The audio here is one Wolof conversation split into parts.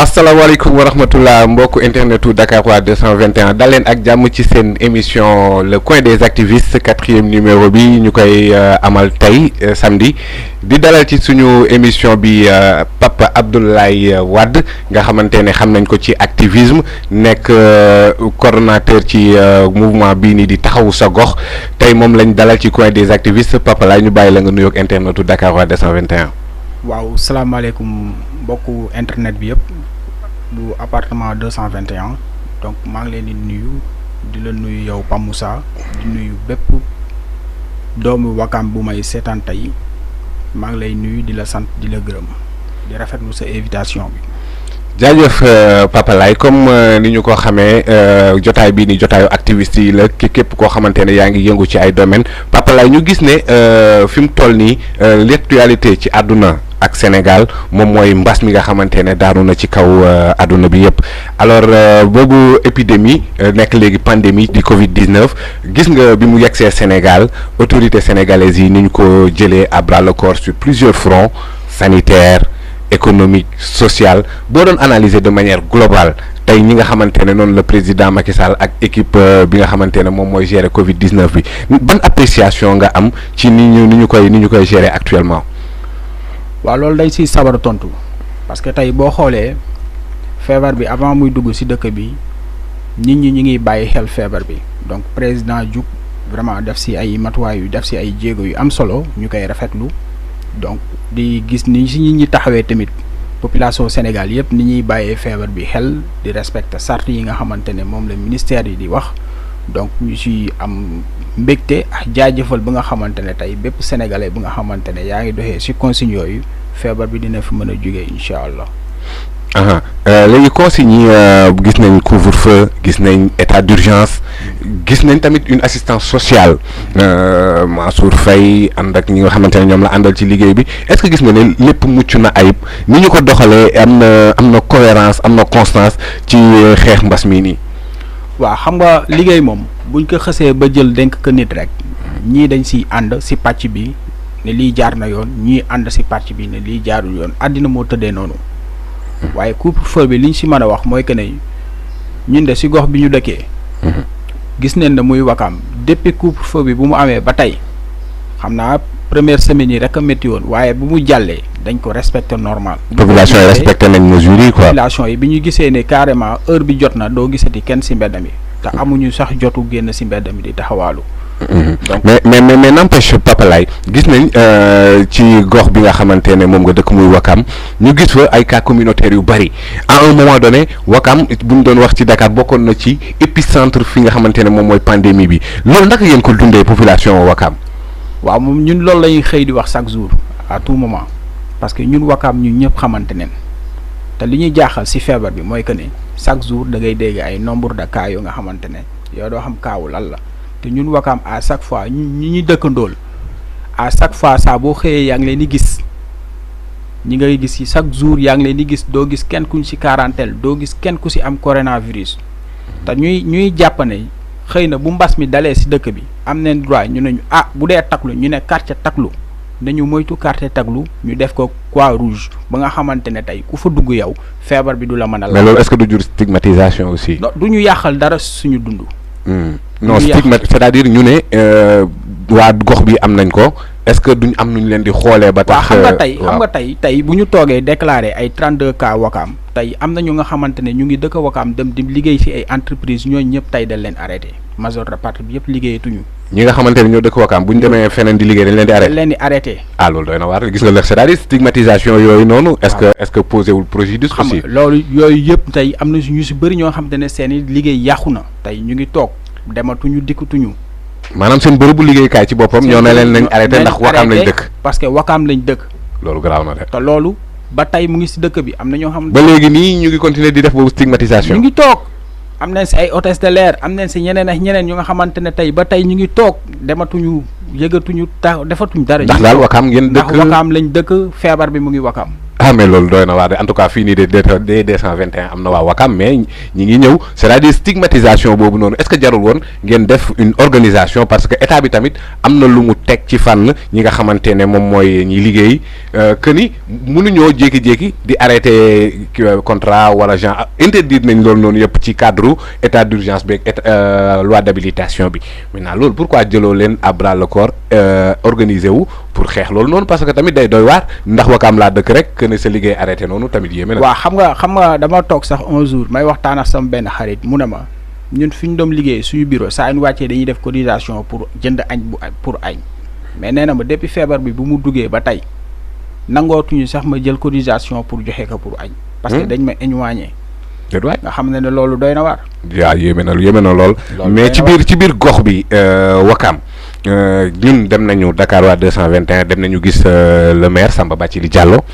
asalaamaaleykum wa rahmatullah mbokku internetu Dakarois 221 dal leen ak jàmm ci seen émission le coin des activistes 4e numéro bi ñu koy amal tey samedi di dalal ci suñu émission bi Pape Abdoulaye Wade nga xamante ne xam nañ ko ci activisme nekk coordonnateur ci mouvement bii nii di taxawu sa gox tey moom lañ dalal ci coin des activistes Pape laay ñu bàyyi la nga nuyoog internetu Dakarois 221. waaw salaamaaleykum mbokku internet bi yëpp bu appartement 221 donc maa ngi leen di nuyu di la nuyu yow Pape Moussa di nuyu bépp doomu Wakam bu may seetaan tey maa ngi lay nuyu di la sant di la gërëm di rafetlu sa invitation bi. jaajëf Papa Laye comme ni ñu ko xamee jotaay bii ni jotaayu activiste yi la képp koo xamante ne yaa ngi yëngu ci ay domaines Papa Laye ñu gis ne fi mu toll nii l'actualité ci àdduna ak Sénégal moom mooy mbas mi nga xamante ne daanu na ci kaw àdduna bi yëpp alors boobu épidémie nekk léegi pandémie di Covid-19 gis nga bi mu yegsee Sénégal autorités sénégalaises yi ni ñu ko jëlee à bras le corps sur plusieurs fronts sanitaires économique social boo doon analyser de manière globale tey ñi nga xamante ne noonu la président Macky Sall ak équipe bi nga xamante ne moom mooy gérer Covid-19 bi ban appréciation nga am ci ni ñu koy gérer actuellement. waaw loolu day si sabar tontu parce que tey boo xoolee feebar bi avant muy dugg si dëkk bi nit ñi ñu ngi bàyyi xel feebar bi donc président jug vraiment def si ay matuwaay yu def si ay jéego yu am solo ñu koy rafetlu. donc di gis ni si nit ñi taxawee tamit population Sénégal yëpp ni ñuy bàyyee feebar bi xel di respecter sart yi nga xamante ne moom la ministère yi di wax donc ñu si am mbégte ak jaajëfal ba nga xamante ne tey bépp sénégalais bu nga xamante ne yaa ngi doxee si consigne yooyu feebar bi dina fi mën a jógee incha allah. léegi consignes yi gis nañ couvre-feu gis nañ état d'urgence gis nañ tamit une assistance sociale Mansour Faye ànd ak ñi nga xamante ne ñoom la àndal ci liggéey bi est-ce que gis nga ne lépp mucc na ayib ni ñu ko doxalee am na cohérence am na constance ci xeex mbas mii nii. waaw xam nga liggéey moom buñ ko xësee ba jël dénk ko nit rek ñii dañ si ànd si pàcc bi ne lii jaar na yoon ñii ànd si pàcc bi ne lii jaarul yoon àddina moo tëddee noonu. waaye couvre-feu bi li ñu si mën a wax mooy que ne ñun de si gox bi ñu dëkkee. gis nañ ne muy Wakam depuis couvre-feu bi bu mu amee ba tey xam naa première semaine yi rek a métti woon waaye bu mu jàllee dañ ko respecté normal. population yi respecté nañ mesures yi quoi. population yi bi ñu gisee ne carrément heure bi jot na doo gisati kenn si mbedd mi te amuñu sax jotu génn si mbedd mi di taxawaalu. donc mais n'empêche Papa Laye gis nañ ci gox bi nga xamante ne moom nga dëkk muy Wakam ñu gis fa ay cas communautaires yu bari à un moment donné Wakam bu ñu doon wax ci Dakar bokkoon na ci épicentre fi nga xamante ne moom mooy pandémie bi loolu naka ngeen ko dundee population Wakam. waaw moom ñun loolu la ñuy xëy di wax chaque jour à tout moment parce que ñun Wakam ñun ñëpp xamante neen te li ñuy jaaxal ci feebar bi mooy que ne chaque jour da ngay dégg ay nombre de cas yoo nga xamante ne yow doo xam kaawu lan la. te ñun Wakam à chaque fois ñi dëkkandool à chaque fois saa boo xëyee yaa ngi leen di gis ñi ngay gis ci chaque jour yaa ngi leen di gis doo gis kenn kuñ ci quarantaine doo gis kenn ku ci am coronavirus te ñuy jàpp ne xëy na bu mbas mi dalee ci dëkk bi am nañ droit ñu ne ñu bu dee taklu ñu ne quartier taklu nañu moytu quartier taklu ñu def ko croix rouge ba nga xamante ne tey ku fa dugg yow feebar bi du la mën a. mais loolu est-ce que du jur stigmatisation aussi. du ñu yàqal dara suñu dund. non c'est-à-dire ñu ne waa gox bi am nañ ko est-ce que duñ am nuñ leen di xoolee ba tax. xam nga tey bu ñu toogee déclaré ay 32 cas Wakam tey am na ñu nga xamante ne ñu ngi dëkk Wakam dem di liggéey ci ay entreprise ñooñu ñëpp tey dañ leen arrêté majeure partie bi yëpp liggéeyatuñu. ñi nga xamante ne ñoo dëkk Wakam bu ñu demee feneen di liggéey dañ leen di arrêté. Loolu doy na waar gis nga la c'est-à-dire stigmatisation yooyu noonu. est-ce que posé wul préjudice aussi. xam nga loolu yooyu yëpp tey am na ñu ci bëri ñoo xamante ne seen i liggéey yàqu na tey ñu ngi toog dematuñu dikkatuñu. maanaam seen bërëbu liggéeykaay ci boppam ñoo ne leen nañ arrêté ndax Wakam lañ dëkk. parce que Wakam lañ dëkk. loolu garaaw na de. te loolu ba tey mu ngi ci dëkk bi am na ñoo xam. ba léegi nii ñu ngi continuer di def boobu stigmatisation. ñu ngi toog am nañ ci ay hôtesse de l'air am nañ ci ñeneen ak ñeneen ñu nga xamante ne tey ba tey ñu ngi toog dematuñu yëgatuñu defatuñ dara. ndax daal Wakam ngeen dëkk ndax Wakam lañ dëkk feebar bi mu ngi Wakam. ah mais loolu doy na waar de en tout cas fii nii de 221 am na waa Wakam mais ñi ngi ñëw c'est-à-dire stigmatisation boobu noonu est-ce que jarul woon ngeen def une organisation parce que état bi tamit am na lu mu teg ci fànn ñi nga xamante ne moom mooy ñi liggéey que ni mënuñoo jékki-jékki di arrêter contrat wala genre interdire nañ loolu noonu yëpp ci cadre état d'urgence beeg loi d'habilitation bi maintenant loolu pourquoi jëloo leen à bras le corps organiser wu pour xeex loolu noonu parce que tamit day doy waar ndax Wakam laa dëkk rek que ne sa liggéey arrêté noonu tamit yéeme na. waaw xam nga dama toog sax un jour may waxtaan ak sama benn xarit mu ne ma ñun fi ñu doon liggéey suñu bureau saa ñu wàccee dañuy def cotisation pour jënd añ pour añ mais nee na ma depuis feebar bi bu mu duggee ba tey nangootuñu sax ma jël cotisation pour joxe ko pour añ. parce que dañ ma éloigné. nga xam ne loolu doy na waar. waaw yéeme na lool. mais ci biir gox bi Wakam. ñun dem nañu Dakar waa 221 dem nañu gis le maire Samba Bathily Diallo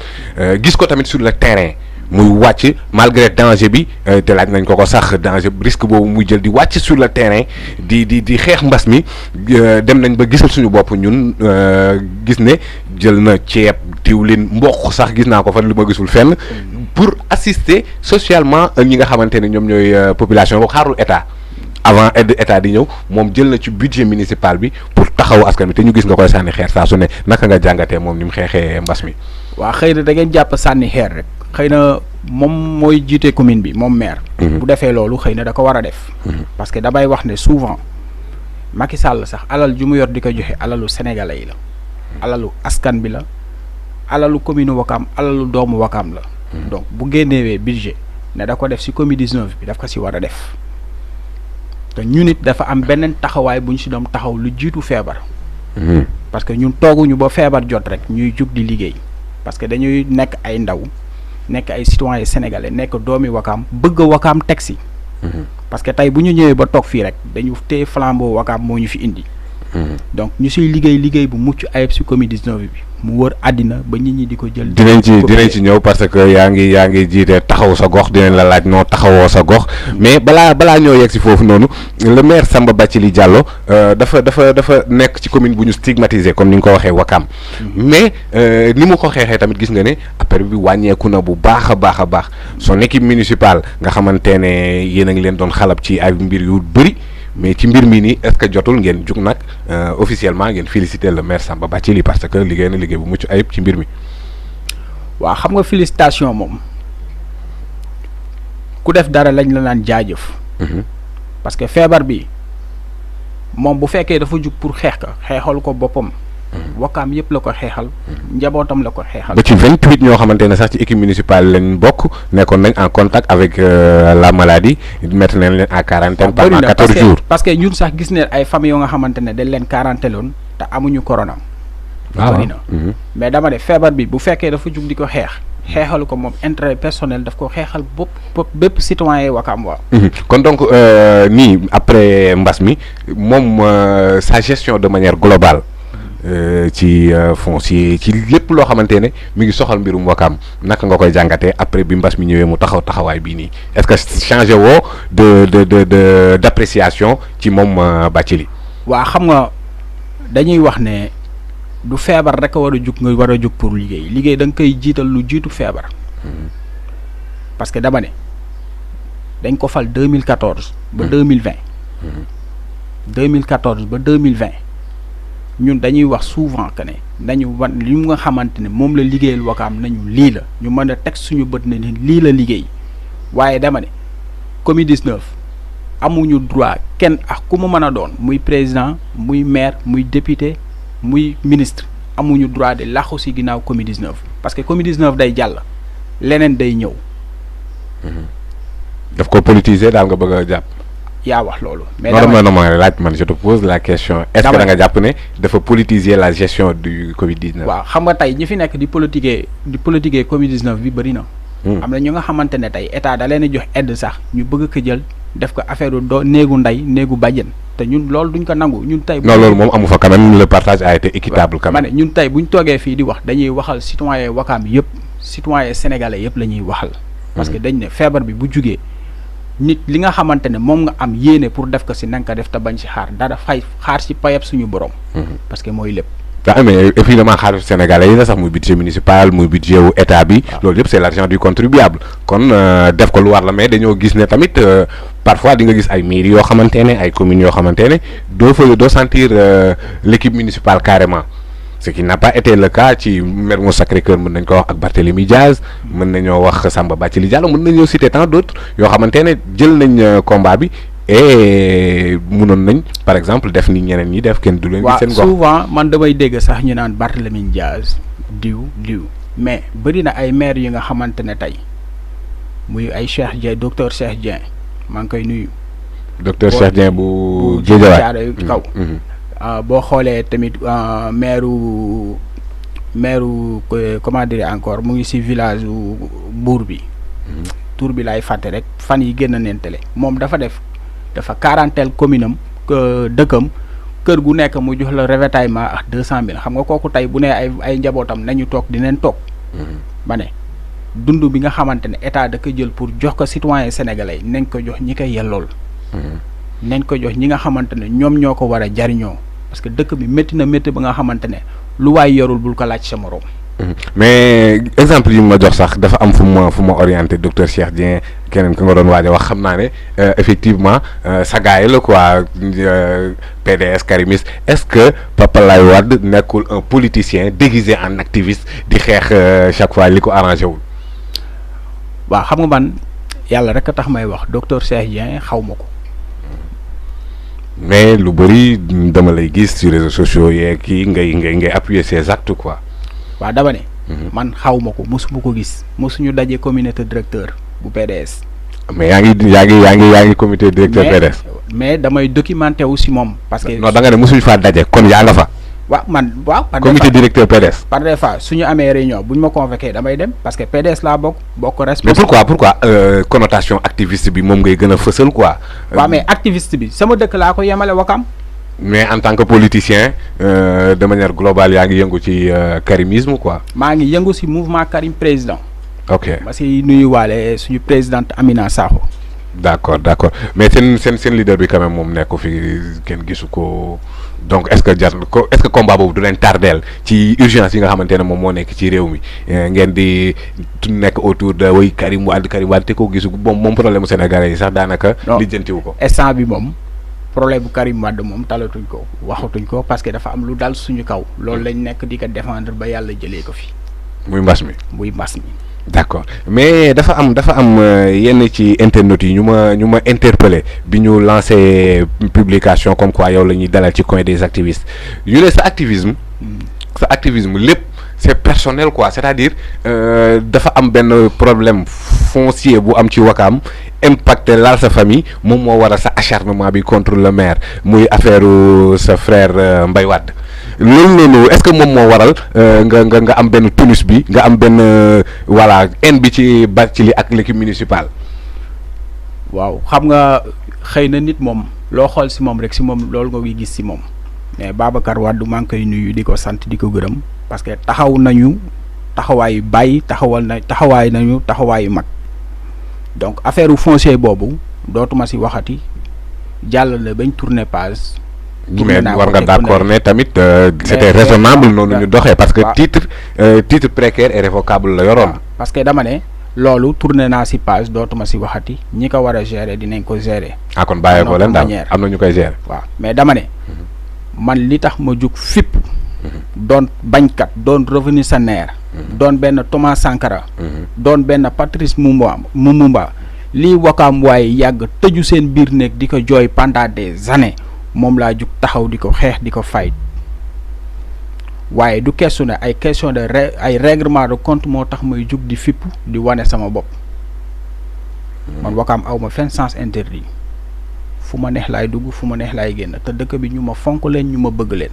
gis ko tamit sur le terrain muy wàcc malgré danger bi te laaj nañ ko sax danger risque boobu muy jël di wàcc sur le terrain di xeex mbas mi dem nañ ba gisal suñu bopp ñun gis ne jël na ceeb diwlin mboq sax gis naa ko fan li ma gisul fenn pour assister socialement ñi nga xamante ne ñoom ñooy population boobu xaarul état. avant aide état di ñëw moom jël na ci budget municipal bi pour taxawu askan bi te ñu gis nga koy sànni xeer saa su ne naka nga jàngatee moom ni mu xeexee mbas mi. waaw xëy na da ngeen jàpp sànni xeer rek xëy na moom mooy jiite commune bi moom maire. bu defee loolu xëy na da ko war a def. parce que damay wax ne souvent Macky Sall sax alal ju mu yor di ko joxe alalu sénégalais yi la. alalu askan bi la alalu commune Wakam alalu doomu Wakam la. donc bu génnewee budget ne da ko def si Covid 19 bi daf ko si war a def. te ñun it dafa am beneen taxawaay bu ñu si doon taxaw lu jiitu feebar. parce que ñun tooguñu ba feebar jot rek ñuy jug di liggéey parce que dañuy nekk ay ndaw nekk ay citoyens sénégalais nekk doomi Wakam bëgg Wakam teg si. parce que tey bu ñu ñëwee ba toog fii rek dañu téye flambeau Wakam moo ñu fi indi. donc ñu siy liggéey bu mucc ayib si Covid 19 bi mu wër àddina ba nit ñi di ko jël. dinañ ci ñëw parce que yaa ngi jiite taxaw sa gox dinañ la laaj noo taxawoo sa gox mais balaa ñoo yegg si foofu noonu le maire Samba Bathily Diallo dafa nekk ci commune bu ñu stigmatisé comme ni nga ko waxee Wakam mais ni mu ko xeexee tamit gis nga ne après bi wàññeeku na bu baax a baax son équipe municipale nga xamante ne yéen a ngi leen doon xalab ci ay mbir yu bëri. mais ci mbir mi nii est-ce que jotul ngeen jug nag officiellement ngeen féliciter le maire Samba Bathily parce que liggéey na liggéey bu mucc ayib ci mbir mi. waaw xam nga félicitation moom ku def dara lañ la naan jaajëf. parce que feebar bi moom bu fekkee dafa jug pour xeex ka xeexal ko boppam. Wakam yëpp la ko xeexal. njabootam la ko xeexal. ba ci 28 ñoo xamante ne sax ci équipe municipale lañ bokk nekkoon nañ en contact avec la maladie mettre nañ leen en quarantaine pendant 14 jours. parce que ñun sax gis ne ay famille yoo nga xamante ne dañ leen quarantaine loon te amuñu corona. bëri na mais dama ne feebar bi bu fekkee dafa jug di ko xeexalu ko moom intérêt personnel daf ko xeexal bépp citoyen Wakam waa. kon donc nii après mbas mi moom sa gestion de manière globale. ci foncier ci lépp loo xamante ne mi ngi soxal mbirum Wakam naka nga koy jàngatee après bi mbas mi ñëwee mu taxawaay bii nii est-ce que changé woo de d'appréciation ci moom Bathily. waa xam nga dañuy wax ne du feebar rek a war a jug nga war a jug pour liggéey da nga koy jiital lu jiitu feebar. parce que dama ne dañ ko fal 2014 ba 2020. 2014 ba 2020. ñun dañuy wax souvent que ne nañu wan li nga xamante ne moom la liggéeyal Wakam nañu lii la ñu mën a teg suñu bët ne lii la liggéey waaye dama ne Covid 19 amuñu droit kenn ak ku mu mën a doon muy président muy maire muy député muy ministre amuñu droit de laxu si ginnaaw Covid 19 parce que Covid 19 day jàll leneen day ñëw. daf ko politiser daal nga bëgg a jàpp. yaa wax loolu. mais non laaj man je te pose la question. est-ce que da nga jàpp ne dafa politiser la gestion du Covid 19. waaw xam nga tey ñi fi nekk di politiquer Covid 19 bi bëri na. am na ñu nga xamante ne tey état da leen a jox aide sax ñu bëgg ko jël def ko affaire doo néegu ndey néegu bàjjen te ñun loolu duñ ko nangu ñun tey. non loolu moom amu fa quand même le partage a été équitable. quand même ma ne ñun tey buñ toogee fii di wax dañuy waxal citoyen Wakam yëpp citoyen sénégalais yëpp la ñuy waxal. parce que dañ ne feebar bi bu jugee. nit li nga xamante ne moom nga am yéene pour def ko si na nga ko def te bañ si xaar dara xaar si payab suñu borom. parce que mooy lépp. ah mais évidemment xaalis sénégalais yi la sax muy budget municipal muy budget wu état bi. loolu yëpp c'est l'argent du contribuable kon def ko lu war la mais dañoo gis ne tamit parfois di nga gis ay mairies yoo xamante ne ay communes yoo xamante ne doo sentir l'équipe municipale carrément. ce qui n'a pas été le cas ci Mermoz Sacré-Cœur mën nañ ko wax ak Barthélémy Diaz mën nañoo wax Samba Bathily Diallo mën nañoo citer tant d'autres yoo xamante ne jël nañ combat bi et mënoon nañ par exemple def ni ñeneen ñi def kenn du leen. seen gox souvent man damay dégg sax ñu naan Barthélémy Diaz diw mais bëri na ay maires yi nga xamante ne tey muy ay Cheikh Dieng docteur Cheikh Dieng maa ngi koy nuyu. docteur Cheikh Dieng bu Guédiawaye kaw. boo xoolee tamit maire comment dire encore mu ngi ci village buur bi. tur bi laay fàtte rek fan yi génn neen télé moom dafa quarantaine commune am dëkkam kër gu nekk mu jox la ravitaillement ak 200 000 xam nga kooku tey bu ne ay njabootam nañu toog dinañ toog. ba ne dund bi nga xamante ne état da ko jël pour jox ko citoyen sénégalais nañ ko jox ñi koy yellool. nañ ko jox ñi nga xamante ne ñoom ñoo ko war a jariñoo parce que dëkk bi métti na métti ba nga xamante ne lu waay yorul bul ko laaj sa morom. mais exemple yi ma jox sax dafa am fu ma orienté docteur Cheikh Dieng keneen ka nga doon waaj a wax xam naa ne effectivement sa gars yi la quoi PDS karimiste est-ce que Papa Laye Wade nekkul un politicien déguisé en activiste di xeex chaque fois li ko arrangé wul. waaw xam nga man yàlla rek a tax may wax docteur Cheikh Dieng xaw ma ko. mais lu bëri dama lay gis sur réseaux sociaux yeeg kii ngay appuyer ses actes quoi. waaw dama ne. man xaw ma ko mosuma ko gis mosuñu daje communauté directeur bu PDS. mais yaa ngi comité directeur PDS. mais damay documenté wu si moom. parce que non da nga ne mosuñu faa daje kon yaa nga fa. waaw comité directeur PDS. par des fois suñu amee réunion bu ñu ma convoqué damay dem parce que PDS laa bokk respect. mais pourquoi connotation activiste bi moom ngay gën a fësal quoi. waaw mais activiste bi sama dëkk laa ko yemale Wakam. mais en tant que politicien de manière globale yaa ngi yëngu ci karimisme quoi. maa ngi yëngu si mouvement Karim président. ok ma si nuyuwaale suñu présidente Amina Sakho. d'accord mais seen leader bi quand même moom nekk fi kenn gisu ko donc est-ce que combat boobu du leen tardeel ci urgence yi nga xamante ne moom moo nekk ci réew mi ngeen di nekk autour de way Karim Wade te ko gisu moom problème mu sénégalais yi sax daanaka. lijjantiwu ko instant bi moom. problème bu Karim Wade moom talatuñ ko waxatuñ ko parce que dafa am lu dal suñu kaw loolu lañ nekk di ko défendre ba yàlla jëlee ko fi. muy mbas mi. d'accord mais dafa am yenn ci internet yi ñu ma interpellé bi ñu lancé publication comme quoi yow la ñuy dalal ci coin des activistes yu ne sa activisme lépp c'est personnel quoi c'est-à-dire dafa am benn problème foncier bu am ci Wakaam impacté laal sa famille moom moo waral sa acharnement bi contre le maire muy affaire sa frère Mbaye Wade loolu est-ce que moom moo waral nga am benn tonus bi nga am benn voilà haine bi ci Bathily ak l'équipe municipale. waaw xam nga xëy na nit moom loo xool si moom rek si moom loolu nga koy gis si moom mais Babacar Wade maa ngi koy nuyu di ko sant di ko gërëm parce que taxaw nañu taxawaayu bàyyi taxawaayu mag. donc affaire foncier boobu dootuma si waxati jàll la bañ tourner page. mais war nga d'accord ne tamit c'était raisonnable noonu ñu doxee parce que titre précaire et révocable la yoroon. parce que dama ne loolu tourné naa si page dootuma si waxati ñi ko war a gérer dinañ ko gérer. kon bàyyee ko leen daal am na ñu koy gérer. waaw mais dama ne man li tax ma jug fipp doon bañkat doon révolutionnaire doon benn Thomas Sankara doon benn Patrice Lumumba lii Wakaam waaye yàgg tëju seen biir néeg di ko jooy pendant des années moom laa jug taxaw di ko xeex di ko fay waaye du question ne ay question de ay règlement de compte moo tax may jug di fipp di wane sama bopp man Wakaam aw ma fenn sens interdit fu ma neex laay dugg fu ma neex laay génn te dëkk bi ñu ma fonk leen ñu ma bëgg leen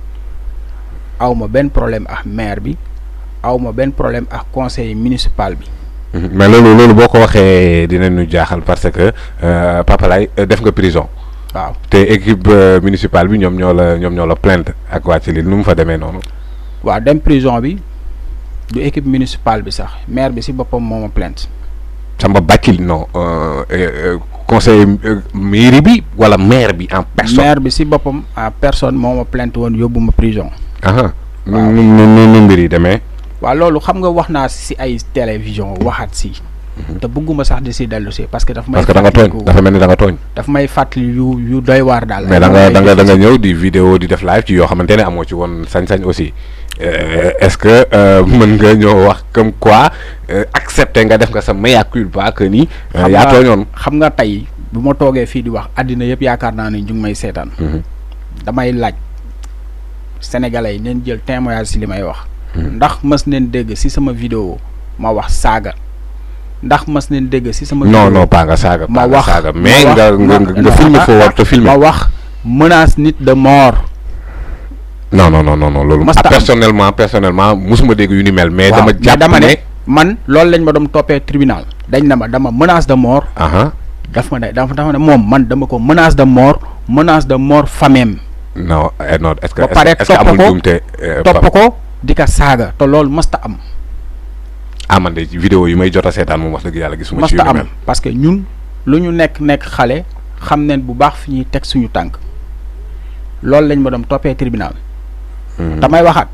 aw ma benn problème ak maire bi aw ma benn problème ak conseil municipal bi. mais loolu boo ko waxee dinañu jaaxal parce que Papa Laye def nga prison. waaw te équipe municipale bi ñoom ñoo la plainte ak waa ci li nu mu fa demee noonu. waaw dem prison bi du équipe municipale bi sax maire bi ci boppam moo ma plainte. Samba Bathily non conseil mairie bi wala maire bi en personne. maire bi ci boppam en personne moo ma plainte woon yóbbu ma prison. nu mbir yi demee. waaw loolu xam nga wax naa si ay télévision waxaat si. te bëgguma sax di si dellu si parce que daf may. parce que da nga tooñ dafa mel ni da nga tooñ. daf may fàttali yu doy waar daal. mais da nga ñëw di vidéo di def live ci yoo xamante ne amoo ci woon sañ-sañ aussi est-ce que mën nga ñëw wax comme quoi accepter nga def nga sa mea culpa que ni. yaa tooñoon xam nga tey bu ma toogee fii di wax àddina yëpp yaakaar naa ne ñu ngi may seetaan. damay laaj sénégalais yi neen jël témoignage si li may wax. ndax mës neen dégg si sama vidéo ma wax saaga. ndax mas neen dégg si sama. non pas nga saaga. ma wax mais nga filmer foo war te filmer. ma wax menace nit de mort. non loolu. personnellement musuma dégg yu ni mel. mais dama jàpp ne man loolu lañ ma doon toppee tribunal. dañ na ma dama menace de mort. daf ne moom man dama ko menace de mort famem. non est-ce que ba pare amul jumte topp ko di ko saaga te loolu masta am. man de vidéo yi may jot a seetaan moom wax dëgg yàlla gisuma ci yu mel parce que ñun lu ñu nekk xale xam neen bu baax fi ñuy teg suñu tànk loolu lañ ma doon toppee tribunal. damay waxaat.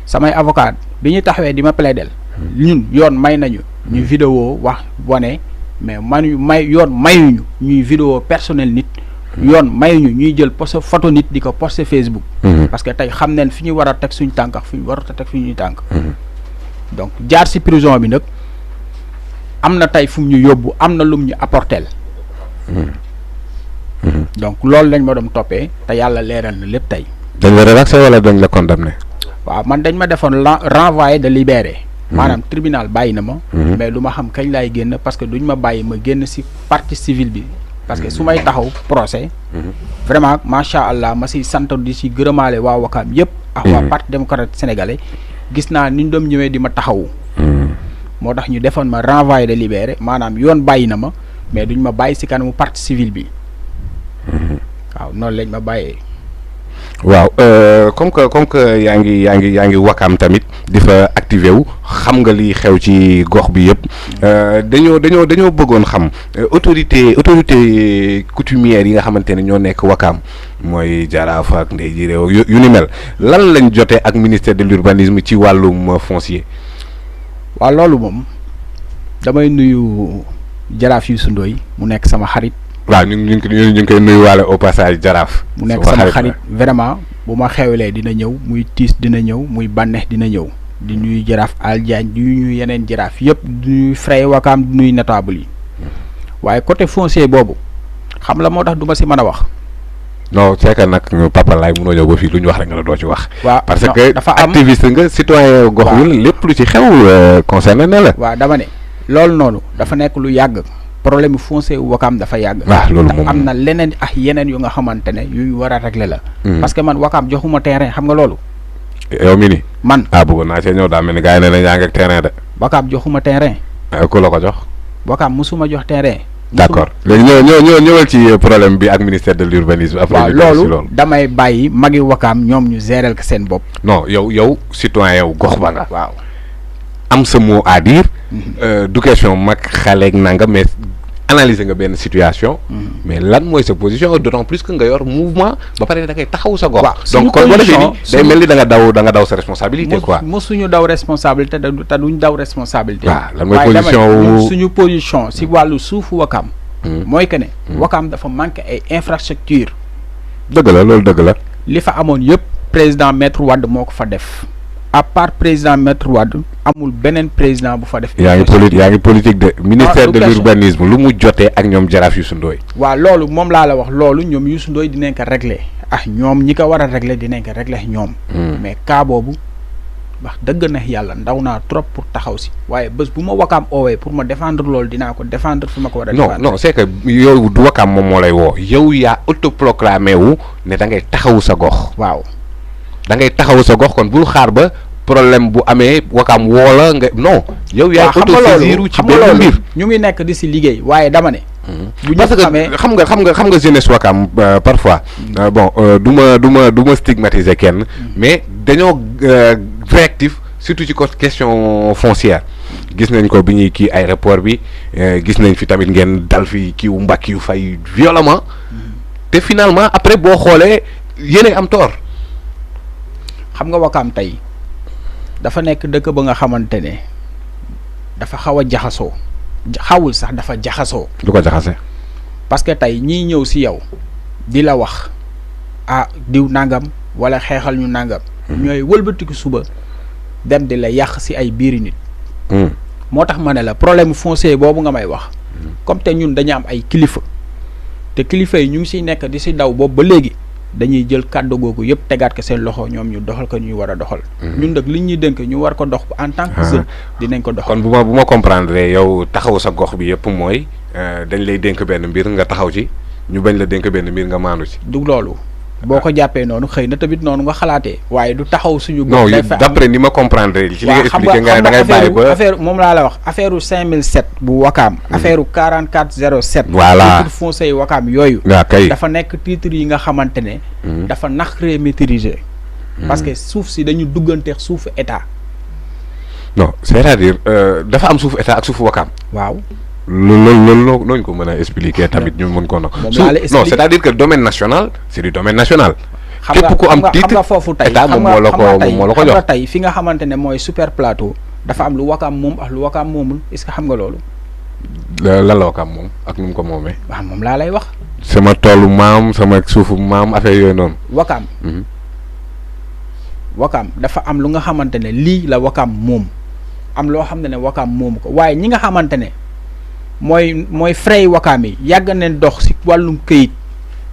samay avocat bi ñuy taxawee di ma plaidel ñun yoon may nañu. ñu vidéo wax wane mais yoon mayuñu ñuy vidéo personnel nit. yoon mayuñu ñuy jël photo nit di ko poster Facebook. parce que tey xam neen fi ñu war a teg suñu tànk ak fi ñu warut a teg suñuy tànk. donc jaar ci prison bi nag am na tey fu mu ñu yóbbu am na lum ñu apporteel donc loolu lañ ma doon toppee te yàlla leeral na lépp tey. dañ la relaxé wala dañ la condamné. waaw man dañ ma defoon renvoyé de libéré. maanaam tribunal bàyyi na ma. mais du ma xam kañ laay génn parce que duñ ma bàyyi ma génn ci partie civile bi. parce que su may taxaw procès. vraiment macha allah ma ci sant di ci gërëmaale waa Wakaam yëpp. ak waa parti démocratique sénégalais. gis naa ni ñu doon ñëwee di ma taxawu. moo tax ñu defoon ma renvoyé de libéré maanaam yoon bàyyi na ma mais duñ ma bàyyi ci kanamu partie civile bi. waaw noonu lañ ma bàyyee. waaw comme que yaa ngi Wakaam tamit di fa activé wu xam nga li xew ci gox bi yëpp dañoo bëggoon xam autorité coutumière yi nga xamante ne ñoo nekk Wakaam mooy Jaraaf ak Ndeye ji réew yu ni mel lan lañ jotee ak ministère de l'urbanisme ci wàllum foncier. waaw loolu moom damay nuyu Jaraaf Youssou Ndoye mu nekk sama xarit. waaw ñu ngi koy nuyuwaale au passage Jaraaf. mu nekk sama xarit vraiment bu ma xewlee dina ñëw muy tiis dina ñëw muy bànneex dina ñëw di nuyu Jaraaf Al Diagne di nuyu yeneen Jaraaf yëpp di nuyu Frey Wakaam di nuyu notable yi waaye côté foncier boobu xam la moo tax du ma si mën a wax. non c'est que nag Papa Laye mënoo ñëw ba fii lu ñu wax rek nga la doo ci wax. waaw parce que dafa am activiste nga citoyen gox wi lépp lu ci xew concerné na la. waaw dama ne loolu noonu dafa nekk lu yàgg. problème foncier Wakaam dafa yàgg. waaw loolu moom am na leneen ak yeneen yu nga xamante ne yu war a régler la. parce que man Wakaam joxuma terrain xam nga loolu. yow mi ni man bëggoon naa cee ñëw daa mel ni gars yi ne nañ yaa ngi ak terrain de. Wakaam joxuma terrain. ku la ko jox. Wakaam musuma jox terrain. d'accord léegi ñëwal ci problème bi ak ministère de l'urbanisme. waaw loolu damay bàyyi magi Wakaam ñoom ñu gérer ko seen bopp. non yow citoyen yow gox ba nga. waaw am sa mot à dire. du question mag xaleeg nanga mais analyser nga benn situation. mais lan mooy sa position d'autant plus que nga yor mouvement ba pare da ngay taxaw sa gox. donc kon wala fii nii day mel ni da nga daw sa responsabilité quoi. mosuñu daw responsabilité te duñ daw responsabilité. waaw lan mooy position suñu position si wàllu suufu Wakaam. mooy que ne. Wakaam dafa manqué ay infrastructure. dëgg la loolu dëgg la. li fa amoon yëpp président Maître Wade moo ko fa def. à part président Maître Wade amul beneen président bu fa def. yaa ngi politique de ministère de l'urbanisme lu mu jotee ak ñoom Jaraaf Youssou Ndoye. waaw loolu moom laa la wax loolu ñoom Youssou Ndoye dinañ ko régler ñoom ñi ko war a régler dinañ ko régler ñoom. mais cas boobu wax dëgg na yàlla ndaw naa trop pour taxaw si waaye bés bu ma Wakaam oowee pour ma défendre loolu dinaa ko défendre fi ma ko war a. défendre non c'est que yow du Wakaam moom moo lay woo yow yaa autoproclamé wu ne da ngay taxawu sa gox. waaw. da ngay taxawu sa gox kon bul xaar ba problème bu amee Wakaam woola nga non. yow yaa autosaisiru ci benn mbir ñu ngi nekk di si liggéey waaye dama ne. bu parce que xam nga jeunesse Wakaam parfois. bon du ma stigmatiser kenn. mais dañoo réactif surtout ci question foncière. gis nañ ko bi ñuy kii aéroport bi gis nañ fi tamit ngeen dal fi kii wu mbàkk yu fay violemment. te finalement après boo xoolee yéen am tort. xam nga Wakaam tey dafa nekk dëkk ba nga xamante ne dafa xaw a jaxasoo xawul sax dafa jaxasoo. lu ko jaxase. parce que tey ñiy ñëw si yow di la wax ah diw nangam wala xeexal ñu nangam. ñooy wëlbatiku suba dem di la yàq si ay biiri nit. moo tax ma ne la problème foncier boobu nga may wax. comme te ñun dañu am ay kilifa te kilifa yi ñu ngi siy nekk di si daw boobu ba léegi dañuy jël kàddu googu yëpp tegaat ko seen loxo ñoom ñu doxal ko ñuy war a doxal. ñun nag li ñuy dénk ñu war ko dox en tant que jeune dinañ ko doxal. kon bu ma comprendre yow taxaw sa gox bi yëpp mooy dañ lay dénk benn mbir nga taxaw ci ñu bañ la dénk benn mbir nga maandu ci. du loolu. boo ko jàppee noonu xëy na tamit noonu nga xalaatee waaye du taxaw suñu. non d'après ni ma comprendre ci li nga expliqué nga da ngay bàyyi ba affaire moom laa la wax affaire 5007 bu Wakaam. affaire 4407. voilà titre foncier Wakaam yooyu. waaw kay dafa nekk titre yi nga xamante ne. dafa naqaree maîtriser. parce que suuf si dañu dugganteex suufu état. non c'est-à-dire dafa am suufu état ak suufu Wakaam. waaw. loolu nooñu ko mën a expliquer tamit ñu mën ko non c'est-à-dire que domaine national c'est du domaine national. képp ku am titre xam nga foofu tey état moom moo la ko jox. xam nga tey fi nga xamante ne mooy super plateau dafa am lu Wakaam moom ak lu Wakaam moomul est-ce que xam nga loolu. lan la Wakaam moom ak nu mu ko moomee. waaw moom laa lay wax. sama toolu maam sama suufu maam affaire yooyu noonu. Wakaam. Wakaam dafa am lu nga xamante ne lii la Wakaam moom am loo xam ne Wakaam moomu ko waaye ñi nga xamante ne. mooy frais Wakaam yi yàgg nañ dox si wàllum këyit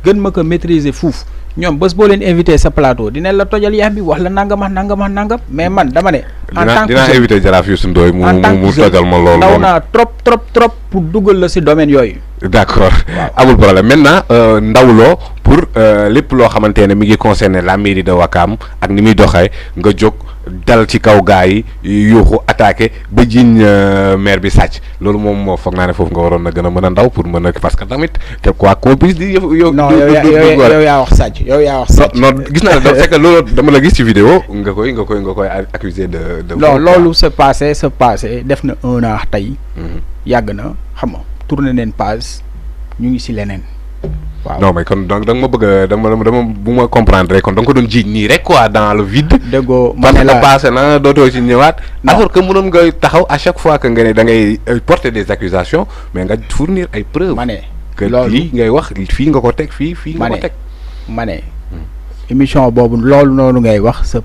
gën ma ko maîtriser fuuf ñoom bés boo leen invité sa plateau dinañ la tojal yax bi wax la nangam ak nangam ak nangam mais man dama ne. en tant que dinaa invité Jaraaf Youssou Ndoye mu tojal ma loolu. ndaw naa trop pour dugal la si domaine yooyu. d'accord amul problème maintenant ndawloo pour lépp loo xamante ne mi ngi concerner la mairie de Wakaam ak ni muy doxee nga jóg dal ci kaw gaa yi yuuxu attaqué ba jiñ maire bi sàcc loolu moom moo foog naa ne foofu nga waroon na gën a mën a ndaw pour mën a parce que tamit te quoi qu'on puisse dire yow. non yow yaa wax sàcc yow yaa wax sàcc. non gis naa ne c'est que loolu dama la gis ci vidéo nga koy accuser de. non loolu c'est passé def na 1 an tey. yàgg na xam nga tourné neen page ñu ngi si leneen. waaw non mais kon donc da nga ma bëgg a dama bu ma comprendre rek kon da nga ko doon jiiñ nii rek quoi dans le vide. déggoo ma ne la passé na dootoo ci ñëwaat. alors que mënoon nga taxaw à chaque fois que nga ne da ngay porter des accusations mais nga fournir ay preuves. ma ne que lii ngay wax fii nga ko teg fii nga ko teg. ma ne émission boobu loolu noonu ngay wax c'est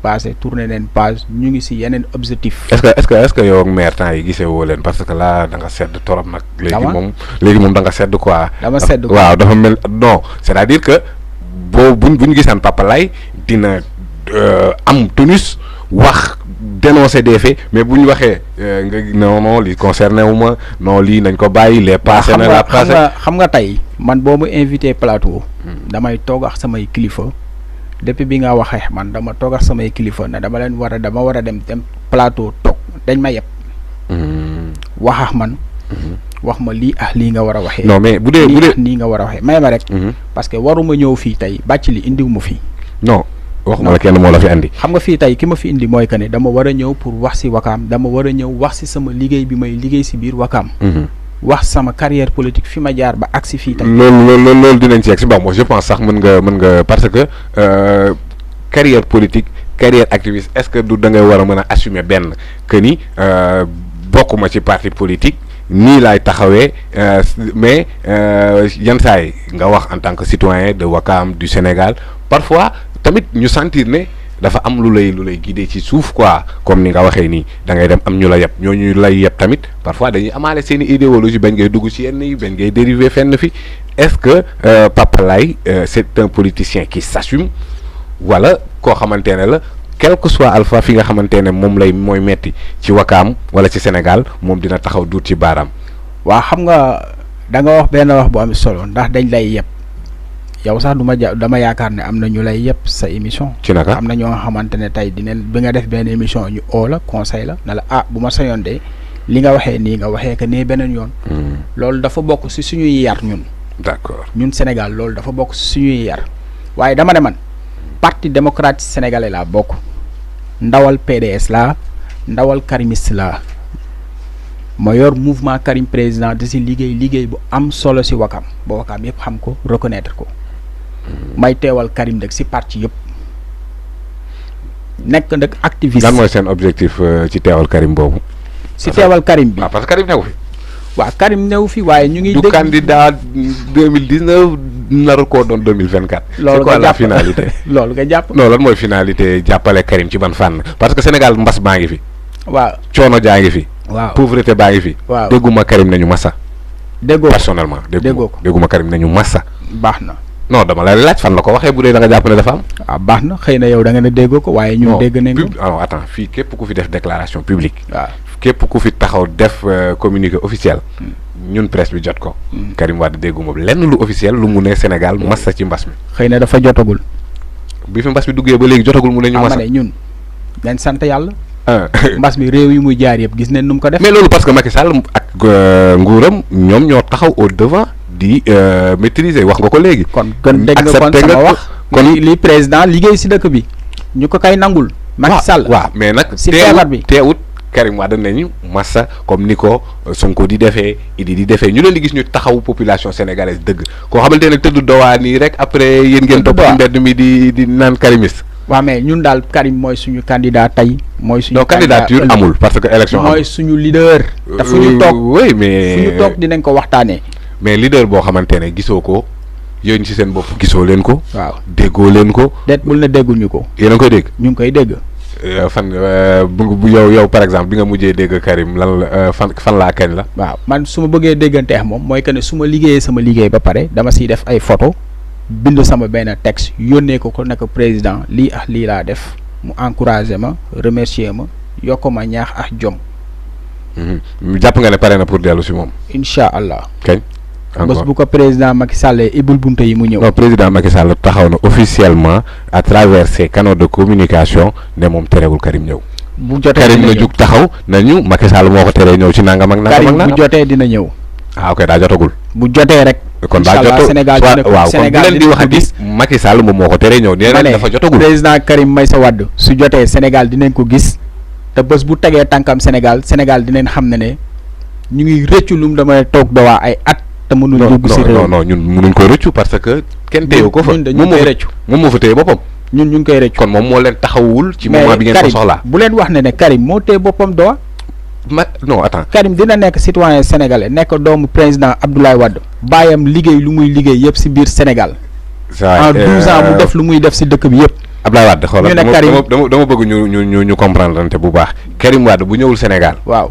passé tourné leen page ñu ngi si yeneen objectif. est-ce que yow ak maire temps yi gisee woo leen parce que là da nga sedd torop nag. léegi moom da nga sedd quoi. dama sedd quoi waaw dafa mel non c'est-à-dire que boo buñ gisaan Papa Laye dina am tonus wax dénoncer des faits mais bu ñu waxee nga non li concerné wu ma non lii nañ ko bàyyi les passé na la passé xam nga tey man boo ma invité plateau. damay toog ak samay kilifa depuis bi nga waxee man dama toog ak samay kilifa ne dama war a dem plateau toog dañ ma yeb. wax ak man. wax ma lii lii nga war a waxee. non mais bu dee nii nga war a waxee may ma rek. parce que waruma ñëw fii tey bàcc li indiw ma fii. non waxuma la kenn moo la fi andi. xam nga fii tey ki ma fi indi mooy que ne dama war a ñëw pour wax si Wakaam dama war a ñëw wax si sama liggéey bi may liggéey si biir Wakaam. wax sama carrière politique fi ma jaar ba agsi fii tey. loolu dinañ ci yegg si bon moi je pense sax mën nga parce que carrière politique carrière activiste est-ce que du da ngay war a mën a assumer benn que ni bokkuma ci parti politique nii laay taxawee mais yenn saa yi nga wax en tant que citoyen de Wakaam du Sénégal parfois tamit ñu sentir ne dafa am lu lay guider ci suuf quoi comme ni nga waxee nii da ngay dem am ñu la yeb ñooñu lay yeb tamit parfois dañuy amaale seen i idéologie bañ ngay dugg ci yenn yi bañ ngay dériver fenn fi est-ce que Papa Laye c'est un politicien qui s'assume wala koo xamante ne la quel que soit alpha fi nga xamante ne moom mooy metti ci Wakaam wala ci Sénégal moom dina taxaw duut ci baaraam. waa xam nga da nga wax benn wax bu am solo ndax dañ lay yeb yow sax dama yaakaar ne am na ñu lay yeb sa émission. ci naka am na ñoo nga xamante ne tey dinañ bi nga def benn émission ñu oo la conseil la ne la bu ma sañoon de li nga waxee nii nga waxee que nee beneen yoon. loolu dafa bokk si suñuy yar ñun. d'accord ñun Sénégal loolu dafa bokk si suñuy yar waaye dama ne man parti démocratique sénégalais laa bokk ndawal PDS laa ndawal karimiste laa ma yor mouvement Karim président di si liggéey bu am solo si Wakaam ba Wakaam yëpp xam ko reconnaître ko may teewal Karim nag si parti yëpp nekk nag activiste. lan mooy seen objectif ci teewal Karim boobu. si teewal Karim bi. waaw parce que Karim newu fi. waaw Karim new fi waaye ñu ngi. du candidat 2019 naru koo doon 2024. loolu c'est quoi nga la jàpp finalité. loolu nga jàpp. non lan mooy finalité jàppale Karim ci ban fànn parce que Sénégal mbas baa ngi fi. waaw coono jaa ngi fi. waaw pauvreté baa ngi fi. waaw dégguma Karim nañu massa. déggoo personnellement déggoo ko dégguma Karim nañu massa. baax na. non dama lay laaj fan la ko waxee bu dee da nga jàpp ne dafa am. waaw baax na xëy na yow da nga ne déggoo ko waaye ñun dégg nañ ko. non attends fii képp ku fi def déclaration publique. waaw képp ku fi taxaw def communiqué officiel. ñun presse bi jot ko. Karim Wade dégguma lenn lu officiel lu mu ne Sénégal massa ci mbas mi. xëy na dafa jotagul. bi fi mbas mi duggee ba léegi jotagul mu ne ñu massa. ma ne ñun nañ sant yàlla. ah mbas mi réew yi muy jaar yëpp gis nañ nu mu ko def. mais loolu parce que Macky Sall ak nguuram ñoom ñoo taxaw au devant di maîtriser wax nga ko léegi. kon gën dégg nga kon sama wax. kon li président liggéey si dëkk bi ñu ko kay nangul. Macky Sall waaw mais nag. si feebar bi teewut Karim Wade nañu massa comme ni ko Sonko di defee Idi di defee ñu leen di gis ñu taxaw population sénégalaise dëgg koo xamante ne tëdd dowaa nii rek après yéen ngeen topp ci mbedd mi di naan karimiste. waaw mais ñun daal Karim mooy suñu candidat tey. mooy suñu candidature amul parce que élection amul mooy suñu leader. te fu ñu toog oui mais fu ñu toog dinañ ko waxtaanee. mais leader boo xamante ne gisoo ko yéen ci seen bopp gisoo leen ko. waaw déggoo leen ko. déet bul na dégguñu ko. yéen a ngi koy dégg. ñu ngi koy dégg. fan bu yow par exemple bi nga mujjee dégg Karim lan la fan laa kañ la. waaw man su ma bëggee dégganteex moom mooy que ne su ma liggéeyee sama liggéey ba pare dama siy def ay photo bind sama benn texte yónnee ko nekk président lii ak lii laa def mu encouragé ma remercier ma yokk ma ñaax ak jom. jàpp nga ne pare na pour dellu si moom. incha allah. kañ. bés bu ko président Macky Sall ibul bunte yi mu ñëw. non président Macky Sall taxaw na officiellement à travers ses canaux de communication ne moom terewul Karim ñëw. bu jotee Karim na jug taxaw nañu Macky Sall moo ko teree ñëw ci nangam ak nangam ak Karim nangam. bu jotee dina ñëw. ah ok daa jotagul. bu jotee rek. kon daa jotagul Sénégal waaw kon bu leen di wax gis Macky Sall moom moo ko teree ñëw. nee na dafa jotagul président Karim Meïssa Wade su jotee Sénégal dinañ ko gis te bés bu tegee tànkam Sénégal dinañ xam ne ñu ngi rëccu lu mu dama toog dawaa ay at. te mënuñ dugg si réew non ñun mënuñ ko rëccu parce que kenn téyewu ko fa moom moo fa téye boppam. ñun ñu ngi koy rëccu kon moom moo leen taxawul ci moment bi ngeen ko soxlaa. bu leen wax ne Karim moo téye boppam dowa non attends. Karim dina nekk citoyen sénégalais nekk doomu président Abdoulaye Wade bàyyam liggéey lu muy liggéey yëpp si biir Sénégal. en 12 ans mu def lu muy def si dëkk bi yëpp. Abdoulaye Wade xoolal dama bëgg ñu comprendre te bu baax Karim Wade bu ñëwul Sénégal. waaw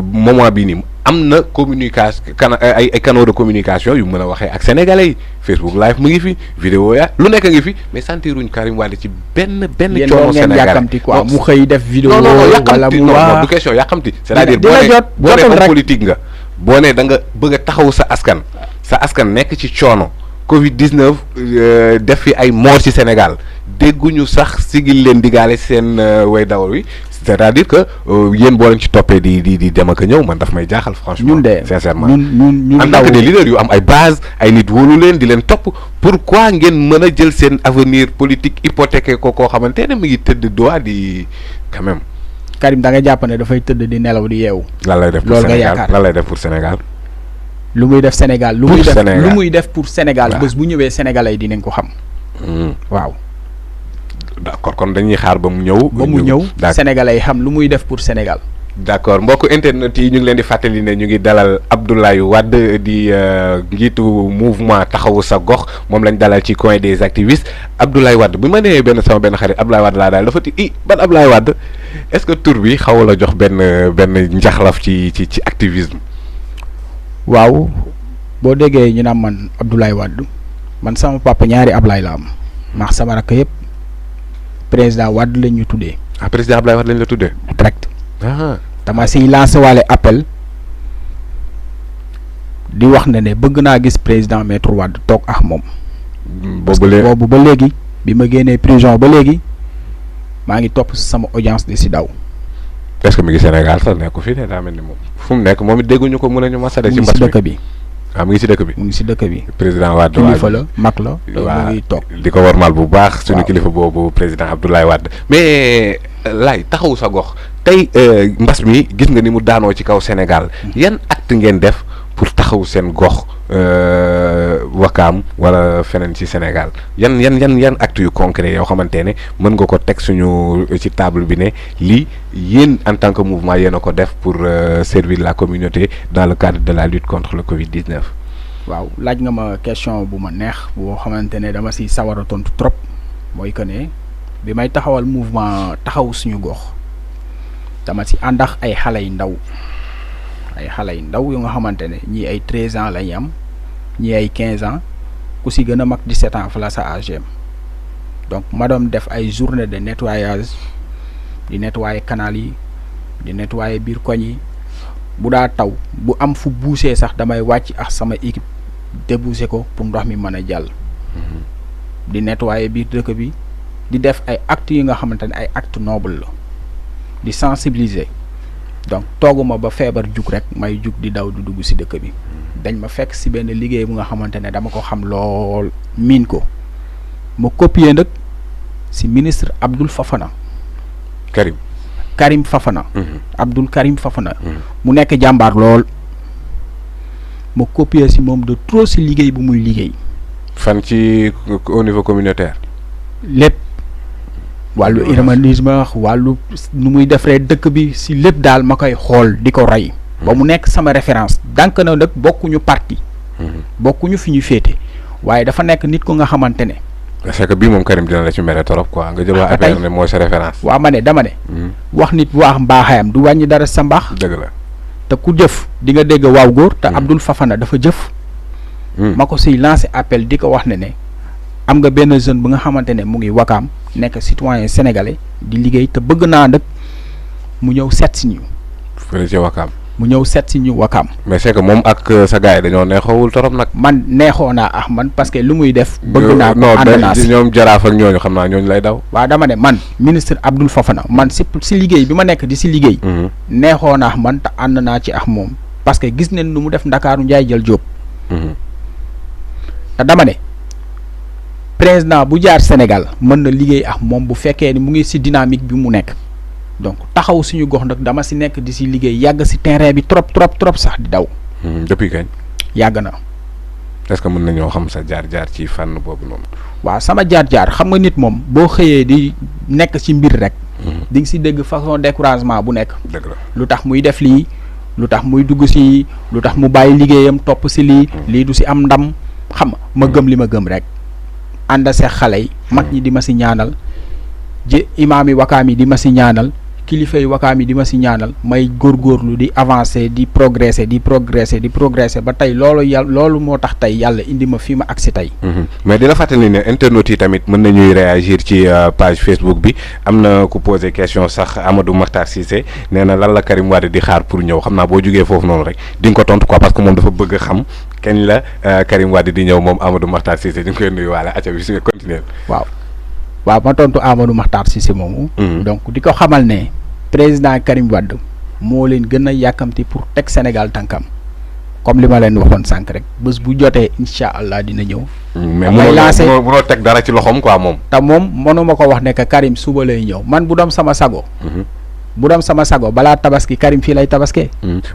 moment bii nii am na communication ay canaux de communication yu mën a waxee ak sénégalais yi Facebook live mu ngi fi vidéo ya lu nekk ngi fi mais sentiruñ Karim Wade ci benn coono sénégalais yàkkamti quoi mu xëy def vidéo wala mu non du question yàkkamti c'est-à-dire boo ne homme politique nga boo ne da nga bëgg a taxaw sa askan nekk ci coono Covid 19 def fi ay mort ci Sénégal dégguñu sax sigil leen digaale seen way dawal wi c'est-à-dire que yéen boo leen ci toppee di dem ak a ñëw man daf may jaaxal franchement. ñun de sincèrement ñun en tant que des leaders yu am ay base ay nit wóolu leen di leen topp pourquoi ngeen mën a jël seen avenir politique hypothéqué ko koo xamante ne mi ngi tëdd doigt di quand même. Karim da nga jàpp ne dafay tëdd di nelaw di yeewu. lan lay def pour Sénégal lan lay def pour Sénégal. lu muy def Sénégal lu muy def pour Sénégal bés bu ñëwee Sénégalais yi dinañ ko xam. waaw. d'accord kon dañuy xaar ba mu ñëw. Sénégalais yi xam lu muy def pour Sénégal. d'accord mbokk internet yi ñu ngi leen di fàttali ne ñu ngi dalal Abdoulaye Wade di njiitu mouvement taxawu sa gox moom lañ dalal ci coin des activistes Abdoulaye Wade bi ma nee sama benn xarit Abdoulaye Wade laa daal dafa ban Abdoulaye Wade est-ce que tur bi xaw la jox benn njaxlaf ci activisme. waaw boo déggee ñu naan man Abdoulaye Wade man sama papa ñaari Ablaye la am ndax sama rakk yëpp président Wade lañ ñu tuddee. ah président Abdoulaye Wade lañ la tuddee. direct. dama siy lancé waale appel di wax ne bëgg naa gis président Maître Wade toog ak moom. boobu ba léegi bi ma génnee prison ba léegi maa ngi topp sama audience di si daw. est-ce que mi ngi Sénégal sax nekku fii ne daa mel ni moom fu mu nekk moom it dégguñu ko mën a ñu masale ci mbas mi dëkk bi. mu ngi si dëkk bi. mu ngi si dëkk bi. président Wade kilifa la mag la. waaw mu ngi toog di ko warmal bu baax. suñu kilifa boobu président Abdoulaye Wade. mais laay taxawu sa gox tey mbas mi gis nga ni mu daanoo ci kaw Sénégal yan acte ngeen def pour taxawu seen gox Wakaam wala feneen ci Sénégal yan actes yu concret yoo xamante ne mën nga ko teg suñu ci table bi ne lii yéen en tant que mouvement yéen a ko def pour servir la communauté dans le cadre de la lutte contre le Covid-19. waaw laaj nga ma question bu ma neex boo xamante ne dama si sawar a tontu trop mooy que ne bi may taxawal mouvement taxaw suñu gox dama si àndax ay xale yu ndaw yu nga xamante ne ñii ay 13 ans lañ am ñii ay 15 ans ku si gën a mag 17 ans fa la sa AGM donc ma doon def ay journée de nettoyage di nettoyer canal yi di nettoyer biir koñ yi bu daa taw bu am fu buusee sax damay wàcc ak sama équipe déboucher ko pour ndox mi mën a jàll. di nettoyer biir dëkk bi di def ay actes yi nga xamante ne ay actes nobles la di sensibiliser donc tooguma ba feebar jug rek may jug di daw di dugg ci dëkk bi dañ ma fekk ci benn liggéey bu nga xamante ne dama ko xam lool miin ko ma copier nag ci ministre Abdoul Fafana. Karim Fafana. Abdoul Karim Fafana. mu nekk jàmbaar lool ma copier ci moom de trop ci liggéey bu muy liggéey. fan ci au niveau communautaire. lépp wàllu urbanisme wàllu nu muy defaree dëkk bi ci lépp daal ma koy xool di ko rey. ba mu nekk sama référence dank na nag bokkuñu parti. bokkuñu fi ñu féete waaye dafa nekk nit ko nga xamante ne. c'est que bii moom Karim dina la ci mere trop quoi nga jël waa affaire ne mooy sa référence. waaw ma ne dama ne. wax nit wax mbaaxayam du wàññi dara sa mbaax. dëgg la te ku jëf di nga dégg waaw góor te Abdoul Fafana dafa jëf. ma ko siy lancé appel di ko wax ne am nga benn jeune bu nga xamante ne mu ngi Wakaam nekk citoyen sénégalais di liggéey te bëgg naa nag mu ñëw seet si ñu. fële ci Wakaam. mu ñëw seet si ñu Wakaam. mais c'est que moom ak sa gars yi dañoo neexoowul trop nag. man neexoo naa ak man parce que lu muy def. bëgg naa ko ànd naa si ñoom jaraaf ak ñooñu xam naa ñooñu lay daw. waaw dama ne man ministre Abdoul Fafana man si liggéey bi ma nekk di si liggéey. neexoo naa ak man te ànd naa ci ak moom parce que gis nañ nu mu def Ndakaaru Njaay jël Jóob. te dama ne président bu jaar Sénégal mën na liggéey ak moom bu fekkee ni mu ngi ci dynamique bi mu nekk donc taxaw suñu gox nag dama ci nekk di ci liggéey yàgg ci terrain bi trop sax di daw. depuis kañ. yàgg na. est-ce que mën nañoo xam sa jaar-jaar ci fànn boobu noonu. waaw sama jaar-jaar xam nga nit moom boo xëyee di nekk ci mbir rek. di nga ci dégg façon découragement bu nekk. dëgg la lu tax muy def lii lu tax muy dugg ci lu tax mu bàyyi liggéeyam topp ci lii. lii du ci am ndam. xam nga ma gëm li ma gëm rek ànd see xale yi mag ñi di ma ci ñaanal imaam yi Wakaam yi di ma ci ñaanal kilifa yi Wakaam yi di ma ci ñaanal may góorgóorlu di avancer di progresser ba tey loolu moo tax tey yàlla indi ma fii ma agsi tey. mais di la fàttali ne internautes yi tamit mën nañuy réagir ci page Facebook bi am na ku posé question sax Amadou Makhtar Cissé nee na lan la Karim Wade di xaar pour ñëw xam naa boo jógee foofu noonu rek di nga ko tontu quoi parce que moom dafa bëgg a xam kañ la Karim Wade di ñëw moom Amadou Makhtar Cissé ñu ngi koy nuyuwaale acca bi su nga continuer. waaw ma tontu Amadou Makhtar Cissé moomu. donc di ko xamal ne président Karim Wade moo leen gën a yàkkamti pour teg Sénégal tànkam comme li ma leen waxoon sànq rek bés bu jotee incha allah dina ñëw. mais mënoo teg dara ci loxoom quoi moom. te moom mënuma ko wax ne que Karim suba lay ñëw man bu doon sama sago. balaa tabaski Karim fii lay tabaskee.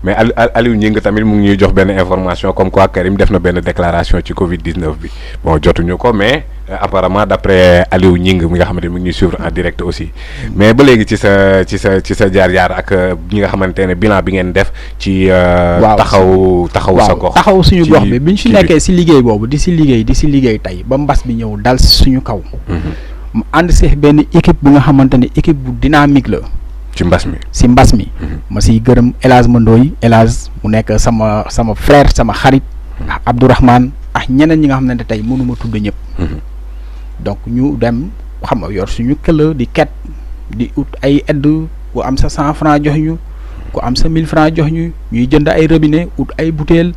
mais Aliou Gningue tamit mu ngi ñuy jox benn information comme quoi Karim def na benn déclaration ci Covid-19 bi bon jotuñu ko mais apparemment d'après Aliou Gningue mi nga xamante ni mu ngi ñuy suivre en direct aussi mais ba léegi ci sa jaar-jaar ak ñi nga xamante ne bilan bi ngeen def. ci taxaw sa gox. taxaw suñu gox bi biñ fi nekkee ci liggéey boobu di ci liggéey tey ba mbas bi ñëw dal suñu kaw. mu ànd si benn équipe bu nga xamante ne équipe bu dynamique la. ci mbas mi ma siy gërëm El Hadj Mandoy El Hadj mu nekk sama frère sama xarit ak Abdourahmane ak ñeneen ñi nga xam ne tey mënuma tudd ñëpp donc ñu dem xam nga yor suñu këla di ket di ut ay aide ku am sa 100 francs jox ñu ku am sa 1000 francs jox ñu ñuy jënd ay robinet ut ay bouteille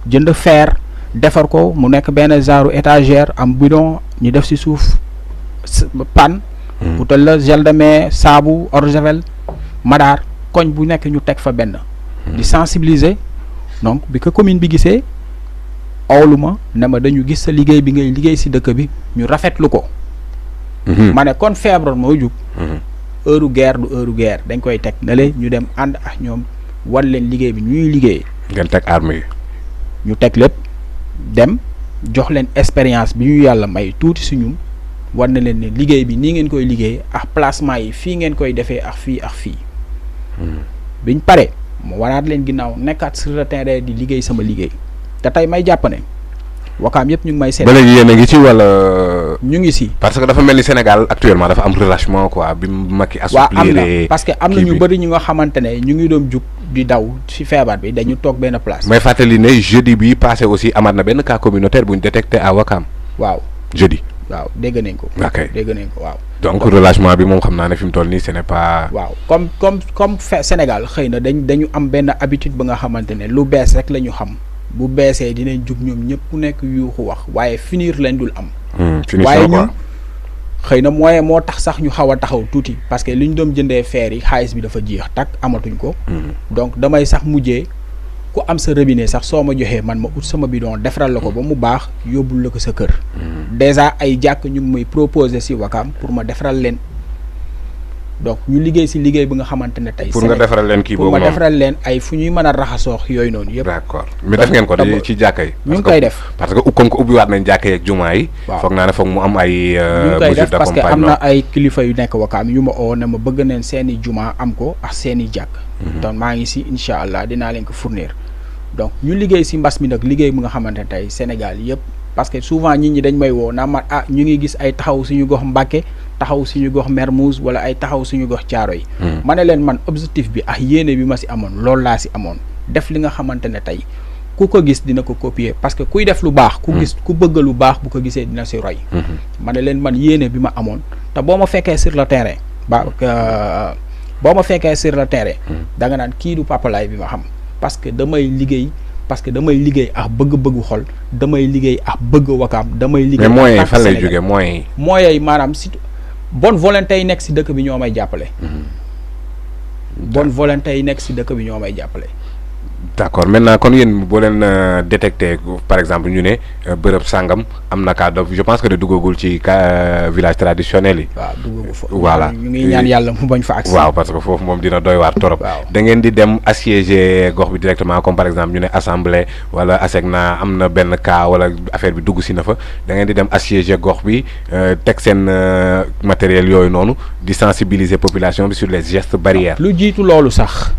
jënd fer defar ko mu nekk benn genre étagère am bidon ñu def si suuf pan utal la gel de main saabu eau de javel madaar koñ bu nekk ñu teg fa benn di sensibiliser donc bi ko commune bi gisee awlu ma ne ma dañu gis sa liggéey bi ngay liggéey si dëkk bi ñu rafetlu ko ma ne kon feebar moo jug heure guerre du heure guerre dañ koy teg ne le ñu dem ànd ak ñoom wan leen liggéey bi ñuy liggéey ngeen teg arme yi ñu teg lépp dem jox leen expérience bi ñu yàlla may tuuti si ñun war na leen ne liggéey bi nii ngeen koy liggéey ak placement yi fii ngeen koy defee ak fii biñ pare mu waraat leen ginnaaw nekkaat sur le terrain di liggéey sama liggéey te tey may jàpp ne Wakaam yëpp ñu ngi may seet. ba léegi yéen a ngi ci wala. ñu ngi si. parce que dafa mel ni Sénégal actuellement dafa am relâchement quoi bi Macky assouplir. am na parce que am na ñu bëri ñu nga xamante ne ñu ngi doon jug di daw ci feebar bi dañu toog benn place. may fàttali ne jeudi bi passé aussi amaat na benn cas communautaire bu ñu détecté à Wakaam. waaw jeudi. waaw dégg nañ ko. ok dégg nañ ko waaw. donc relâchement bi moom xam naa ne fi mu toll nii ce n'est pas. waaw comme Sénégal xëy na dañu am benn habitude ba nga xamante ne lu bees rek la ñu xam. bu beesee dinañ jug ñoom ñëpp ku nekk yuuxu wax waaye finir lañ dul am. waaye ñun xëy na moo tax sax ñu xaw a taxaw tuuti parce que li ñu doon jëndee feer yi xaalis bi dafa jeex takk amatuñ ko. donc damay sax mujjee ku am sa robinet sax soo ma joxee man ma ut sama bidon defaral la ko ba mu baax yóbbul la ko sa kër. déjà ay jàkk ñu ngi may proposer si Wakaam pour ma defaral leen. donc ñu liggéey si liggéey bi nga xamante ne tey. pour nga defaral leen kii boobu pour ma defaral leen ay fu ñuy mën a raxasoox yooyu noonu yëpp. d'accord mais def ngeen ko ci jàkka yi. ñu ngi koy def parce que comme que ubbiwaat nañ jàkka yi ak jumaa yi. waaw foog naa ne foog mu am ay. ñu ngi koy def parce que am na ay kilifa yu nekk Wakaam yu ma oo ne ma bëgg neen seeni jumaa am ko ak seeni jàkk. donc maa ngi si incha allah dinaa leen ko fournir. donc ñu liggéey si mbas mi nag liggéey bu nga xamante ne tey Sénégal yëpp parce que souvent nit ñi dañ may woo naa ma ñu ngi gis ay taxaw suñu gox Mbàkke taxaw suñu gox Mermoz wala ay taxaw suñu gox Caaroy ma ne leen man objectif bi ak yéene bi ma si amoon loolu laa si amoon def li nga xamante ne tey ku ko gis dina ko copier parce que kuy def lu baax ku bëgg lu baax bu ko gisee dina si roy ma ne leen man yéene bi ma amoon te boo ma fekkee sur le terrain da nga naan kii du Papa Laye bi ma xam parce que damay liggéey ak bëgg-bëggu xol damay liggéey ak bëgg Wakaam damay liggéey. mais moyens yi fan lay jógee moyens yi maanaam si bonne volonté yi nekk si dëkk bi ñoo may jàppale. bonne volonté yi nekk si dëkk bi ñoo may jàppale. d'accord maintenant kon yéen boo leen détecté par exemple ñu ne bërëb sàngam am na cas de je pense que de duggagul ci cas village traditionnel yi. waaw duggagul foofu. voilà ñu ngi ñaan yàlla mu bañ fa agsi. waaw parce que foofu moom dina doy waar trop. waaw da ngeen di dem assiéger gox bi directement comme par exemple ñu ne assemblée wala ASECNA am na benn cas wala affaire bi dugg si na fa da ngeen di dem assiéger gox bi teg seen matériel yooyu noonu di sensibiliser population bi sur les gestes barrières. lu jiitu loolu sax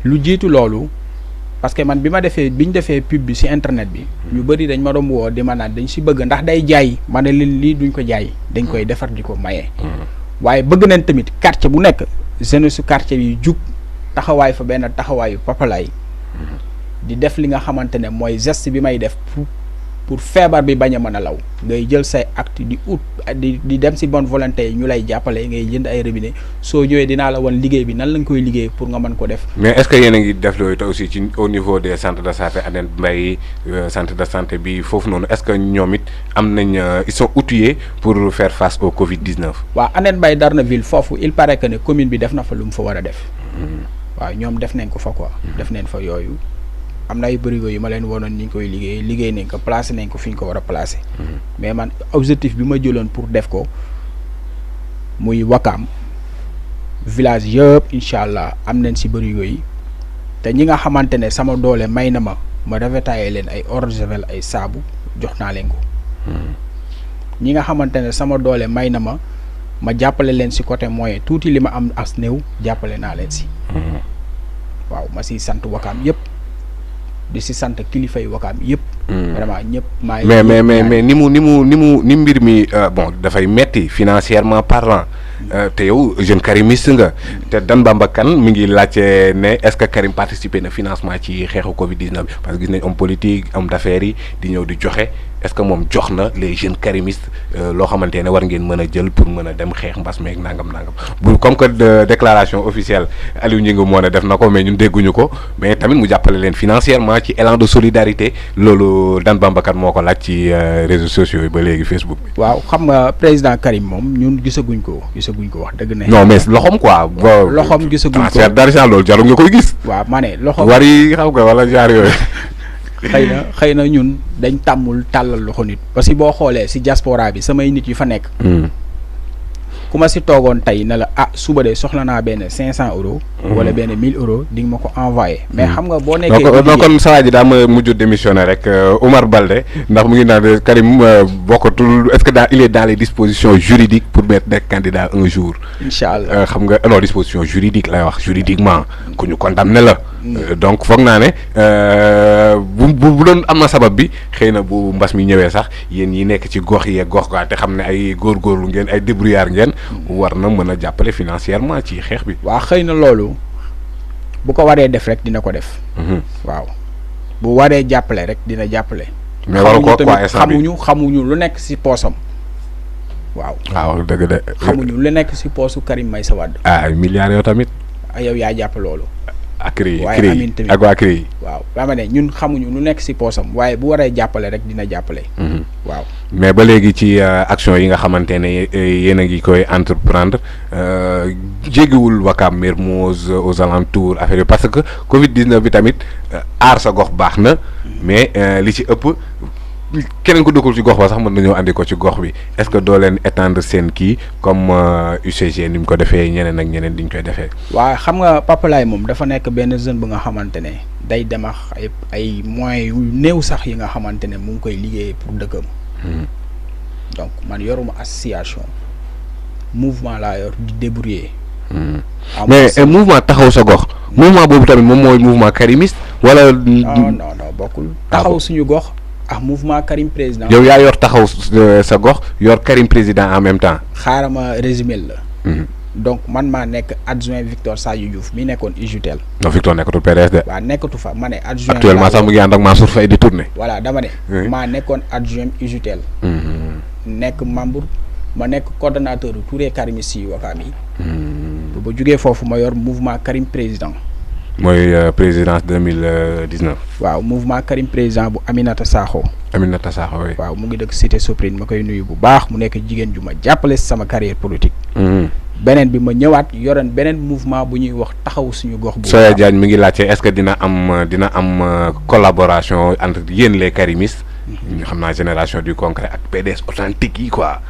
lu jiitu loolu. parce que man bi ñu defee pub bi ci internet bi ñu bëri dañ ma doon woo di ma naan dañ ci bëgg ndax day jaay ma ne leen lii duñ ko jaay dañ koy defar di ko maye. waaye bëgg nañ tamit quartier bu nekk jeunesse su quartier bi jug taxawaay fa benn taxawaayu Papa Laye di def li nga xamante ne mooy geste bi may def pour feebar bi bañ a mën a law ngay jël say acte di dem ci bonne volonté yi ñu lay jàppale ngay jënd ay robinet soo ñëwee dinaa la wan liggéey bi nan lañ koy liggéey pour nga mën ko def. mais est-ce que yéen a ngi def loolu te aussi ci au niveau des centres de santé Anet Mbaye centre de santé bi foofu noonu est-ce que ñoom it am nañ ils sont outillés pour faire face au Covid-19. waaw Anet Mbaye Darnaville foofu il paraît que ne commune bi def na fa lu mu fa war a def. waaw ñoom def nañ ko fa quoi. def nañ fa yooyu. am na ay bërigo yu ma leen wonoon ni ñu koy liggéey nañ ko placé nañ ko fi ñu ko war a placé. mais man objectif bi ma jëloon pour def ko muy Wakaam village yëpp incha allah am nañ si bërigo yi te ñi nga xamante ne sama doole may na ma rafetaaye leen ay eau de javel ay saabu jox naa leen ko. ñi nga xamante ne sama doole may na ma jàppale leen si côté moyen tuuti li ma am as néew jàppale naa leen si. waaw ma siy sant Wakaam yëpp. di si sant kilifa yi Wakaam yëpp. vraiment ñëpp maa ngi mais ni mbir mi bon dafay metti financièrement parlant te yow jeune karimiste nga te Dan Bamba Kane mi ngi laajte ne est-ce que Karim participer na financement ci xeexu Covid-19 bi parce que gis nañ homme politique homme d'affaires yi di ñëw di joxe est-ce que moom jox na les jeunes karimistes loo xamante ne war ngeen mën a jël pour mën a dem xeex mbas meeg nangam bu comme que déclaration officielle Aliou Ngingue moo ne def na ko mais ñun dégguñu ko mais tamit mu jàppale leen financièrement ci élan de solidarité loolu Dan Bamba Kane moo ko laaj ci réseaux sociaux yi ba léegi Facebook bi. waaw xam nga président Karim moom ñun gisaguñ ko wax dëgg ne. non mais loxoom quoi. loxoom gisaguñ ko transfert d'argent loolu jarul nga koy gis. waaw ma ne loxoom war yi xam nga wala jaar yooyu. xëy na ñun dañ tàmmul tàllal loxo nit parce que boo xoolee si diaspora bi samay nit yu fa nekk. ku ma si toogoon tey ne la suba de soxla naa benn 500 euros. wala benn 1000 euros di nga ma ko envoyé. mais xam nga boo nekkee. donc kon saa ji daa ma mujj démissionné rek Omar Balde ndax mu ngi naan Karim bokkatul est-ce que il est dans les dispositions juridiques pour nekk candidat un jour. incha allah xam nga non disposition juridique lay wax juridiquement ku ñu condamné la. donc foog naa ne bu doon am na sabab bi xëy na bu mbas mi ñëwee sax yéen ñi nekk ci gox yee gox gaa te xam ne ay góorgóorlu ngeen ay débrouillard ngeen war na mën a jàppale financièrement ci xeex bi. waa xëy na loolu bu ko waree def rek dina ko def. waaw bu waree jàppale rek dina jàppale. mais waru ko quoi xamuñu lu nekk si poosam. waaw dëgg de. xamuñu lu nekk si poosu Karim Meïssa Wade. ay milliards yow tamit. yow yaa jàpp loolu. ak CREI waaye Amine tamit ak waa CREI. waaw dama ne ñun xamuñu lu nekk si poosam waaye bu waree jàppale rek dina jàppale. waaw mais ba léegi ci action yi nga xamante ne yéen a ngi koy entreprendre jéggiwul Ouakam Mermoz aux alentours affaire yi parce que Covid 19 bi tamit aar sa gox baax na mais li ci ëpp. keneen ko dëkkul ci gox ba sax mën nañoo andi ko ci gox bi est-ce que doo leen étendre seen kii comme UCG ni mu ko defee ñeneen ak ñeneen diñ koy defee. waaw xam nga Papa Laye moom dafa nekk benn jeune bu nga xamante ne day dem ak ay moyens yu néew sax yi nga xamante ne mu ngi koy liggéey pour dëkkam. donc man yoruma association mouvement laa yor di débrouiller. mais mouvement taxaw sa gox. mouvement boobu tamit moom mooy mouvement karimiste wala. non bokkul. taxaw suñu gox. mouvement Karim président. yow yaa yor taxaw sa gox yor Karim président en même temps. xaaral ma résumé la. donc man maa nekk adjoint Victor Sadio Diouf mi nekkoon UJTL. non Victor nekkatul PDS de. waaw nekkatu fa ma ne adjoint. actuellement sax mu ngi ànd ak Mansour Faye di tourné. voilà dama ne. maa nekkoon adjoint UJTL. nekk membre ma nekk coordonnateur Touré Karimistes yi Ouakam yi. ba jugee foofu ma yor mouvement Karim président. mooy présidence 2019. waaw mouvement Karim président bu Aminata Sakho. oui. waaw mu ngi dëkk Cité Soprim ma koy nuyu bu baax mu nekk jigéen ju ma jàppale sama carrière politique. beneen bi ma ñëwaat yoroon beneen mouvement bu ñuy wax taxaw suñu gox. bu Soya Diagne mi ngi laajte est-ce que dina am collaboration entre yéen les karimistes. ñu xam naa génération du concret ak PDS authentique yi quoi.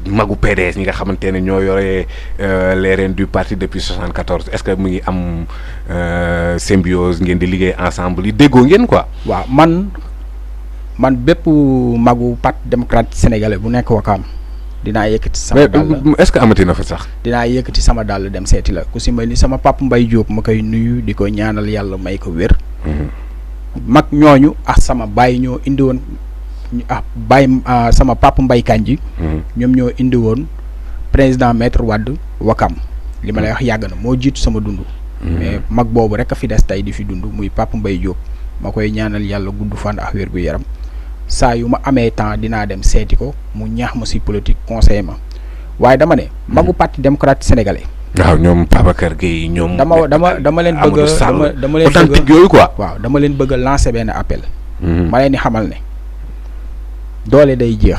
magu PDS ñi nga xamante ne ñoo yore les rênes du parti depuis 74 est-ce que mu ngi am symbiose ngeen di liggéey ensemble yi déggoo ngeen quoi. waaw man bépp magu parti démocrate sénégalais bu nekk Ouakam dinaa yëkkati sama dàll. est-ce que amati na fa sax. dinaa yëkkati sama dàll dem seeti la ku si mel ni sama papa Mbaye Diop ma koy nuyu di ko ñaanal yàlla may ko wér. mag ñooñu ak sama baay ñoo indi woon. sama papa Mbaye Kandji ñoom ñoo indi woon président maître Wade Ouakam li ma lay wax yàgg na moo jiitu sama dund. mais mag boobu rek a fi des tey di fi dund muy papa Mbaye Diop ma koy ñaanal yàlla gudd fan ak wér gu yaram saa yu ma amee temps dinaa dem seeti ko mu ñaax ma si politique conseiller ma waaye dama ne magu parti démocrate sénégalais. waaw ñoom Babacar Gueye ñoom. dama leen bëgg dama leen authentique yooyu quoi. waaw dama leen bëgg a lancer benn appel. ma leen di xamal ne. doole day jeex.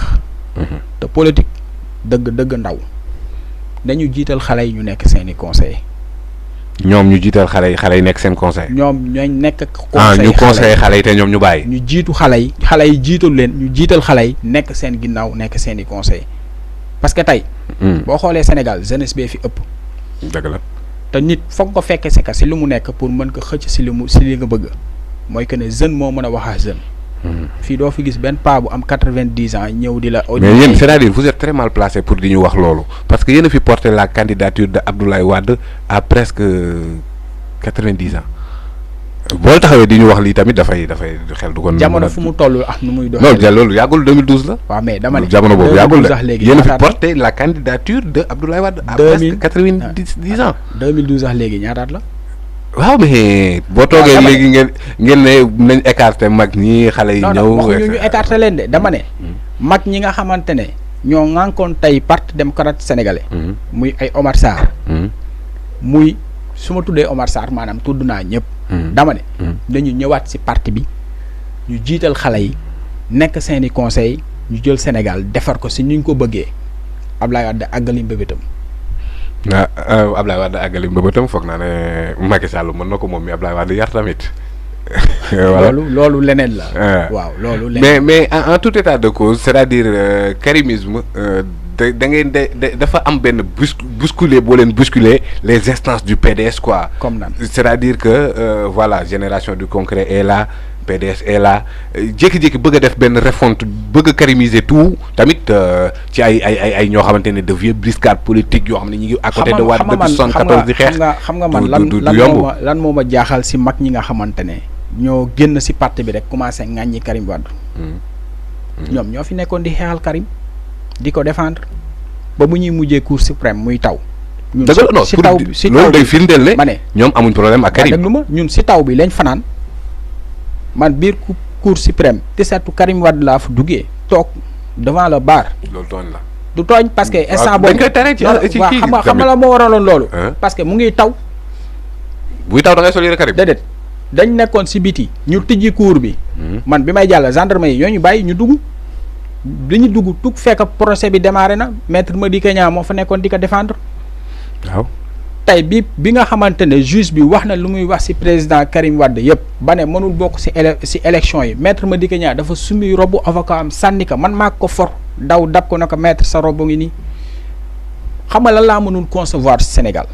te politique dëgg ndaw nañu jiital xale yi ñu nekk seeni conseil. ñoom ñu jiital xale yi nekk seen conseil. ñoom ñooy nekk. conseil ñu conseil xale yi te ñoom ñu bàyyi. ñu jiitu xale yi jiital leen ñu jiital xale yi nekk seen ginnaaw nekk seeni conseil parce que tey. boo xoolee Sénégal jeunesse bee fi ëpp. dëgg la te nit foog ko fekke si ka si lu mu nekk pour mën ko xëcc si li nga bëgg mooy que ne jeune moo mën a wax ak jeune. fii doo fi gis benn paa bu am 90 ans ñëw di la. mais yéen c'est-à-dire vous êtes très mal placé pour di ñu wax loolu parce que yéen a fi porté la candidature de Abdoulaye Wade à presque 90 ans boo taxawee di ñu wax lii tamit dafay xel du ko. jamono fu mu toll ak nu muy doxee. non loolu yàggul 2012 la. waaw mais dama ne jamono boobu yàggul de léegi yéen a fi porté la candidature de Abdoulaye Wade. à presque 90 ans. 2012 sax léegi ñaataat la. waaw mais boo toogee léegi ngeen ne nañ écarté mag ñi xale yi. ñëw non ñu écarté leen de dama ne. mag ñi nga xamante ne ñoo ŋànkoon tey parti démocrate sénégalais. muy ay Omar Sarr. muy su ma tuddee Omar Sarr maanaam tudd naa ñëpp. dama ne. dañu ñëwaat ci parti bi ñu jiital xale yi nekk seeni conseil ñu jël Sénégal defar ko ci ni ñu ko bëggee Ablaye Wade àggali mbébétam. Ablaye Wade àggali mbëbëtam foog naa ne Macky Sall mën na ko moom mi Ablaye Wade yar tamit. voilà loolu leneen la. waaw loolu leneen mais en tout état de cause c'est-à-dire karimisme da ngeen dafa am benn bousculer boo leen bousculer les instances du PDS quoi. comme nan c'est-à-dire que voilà génération du concret est là PDS est là jékki-jékki bëgg a def benn refonte bëgg a karimiser tout tamit ci ay ñoo xamante ne de vieux briscades politiques yoo xam ne ñu ngi à côté de Wade depuis 74 di xeex. xam nga man lan moo ma jaaxal si mag ñi nga xamante ne ñoo génn si parti bi rek commencé ŋàññi Karim Wade. ñoom ñoo fi nekkoon di xeexal Karim di ko défendre ba mu ñuy mujjee Cour suprême muy taw. ñun si taw bi si taw loolu day firndeel ne ma ne ñoom amuñ problème ak Karim. déglu ma ñun si taw bi lañ fanaan man biir Cour suprême te seetu Karim Wade laa fa duggee toog devant le bar. loolu tooñ la. du tooñ parce que instant boobu dañ koy tere ci kii xam nga la moo waraloon loolu. parce que mu ngi taw. buy taw da ngay sol yére Karim. déedéet dañ nekkoon si biti ñu tijji cour bi. man bi may jàll gendarme yi ñoo ñu bàyyi ñu dugg. dañu dugg tug fekk procès bi démarré na maître Madické Niang moo fa nekkoon di ko défendre. waaw tey bi nga xamante ne juge bi wax na lu muy wax ci président Karim Wade yëpp ba ne mënul bokk ci élection yi maître Madické Niang dafa summi robu avocat am sànni ko man maa ko for daw dab ko na ko maître sa robu ngi nii xam nga lan laa mënul concevoir ci Sénégal.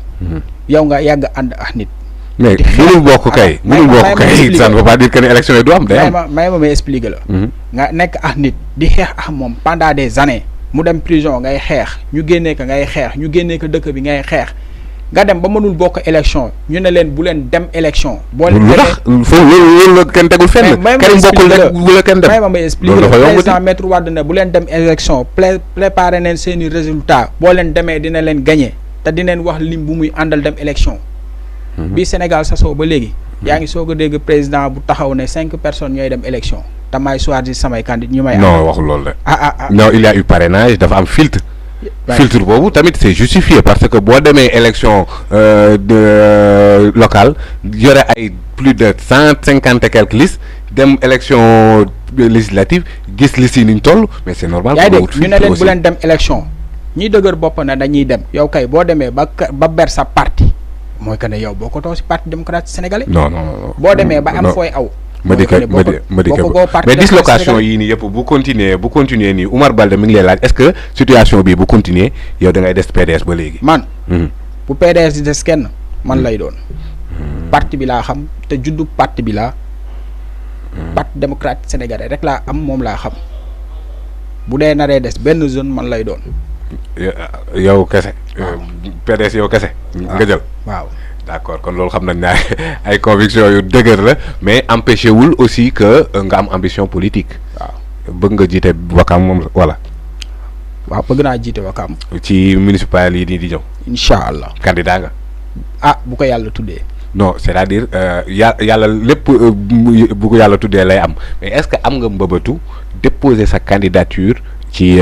yow nga yàgg ànd ak nit. mais mënul bokk kay. mënul bokk kay ça ne veut pas dire que ne élection yi du am day am. may ma expliquer la. nga nekk ak nit di xeex ak moom pendant des années mu dem prison ngay xeex ñu génnee ko ngay xeex ñu génnee ko dëkk bi ngay xeex. nga dem ba mënul bokk élection ñu ne leen bu leen dem élection. boo leen lu tax loolu la kenn tegul fenn. Karim bokkul rek bu la kenn dem. may ma expliquer la président maître Wade ne bu leen dem élection préparé neen seeni résultat boo leen demee dina leen gagné te dineen wax lim bu muy àndal dem élection. bi Sénégal sasoo ba léegi. yaa ngi soog a dégg président bu taxaw ne 5 personnes ñooy dem élection te may choisir samay candidat ñu may. non waxul loolu de. non il y a eu parrainage dafa am filtre. filtre boobu tamit c'est justifié parce que boo demee élection locale yore ay plus de 150 et quelques listes dem élection législative gis listes yi ni ñu toll mais c'est normal. yaa dégg ñu ne leen bu leen dem élection ñiy dëgër bopp na dañuy dem yow kay boo demee ba ber sa parti mooy que ne yow boo ko too si parti démocratique sénégalais. non non boo demee ba am fooy aw. Madické mais dislocation yii nii yëpp bu continuer nii Oumar Balde mi ngi lay laaj est-ce que situation bii bu continuer yow da ngay des PDS ba léegi. man bu PDS di des kenn man lay doon. parti bi laa xam te juddu parti bi laa. parti démocratique sénégalais rek laa am moom laa xam bu dee naree des benn zone man lay doon. yow kese. PDS yow kese. nga jël waaw. d'accord kon loolu xam nañ ne ay conviction yu dëgër la mais empêché wul aussi que nga am ambition politique. waaw bëgg nga jiite Wakam moom voilà. waaw bëgg naa jiite Wakam. ci municipal yi nii di ñëw. incha allah candidat nga. bu ko yàlla tuddee. non c'est-à-dire yàlla lépp bu ko yàlla tuddee lay am mais est-ce que am nga mbëbëtu déposer sa candidature ci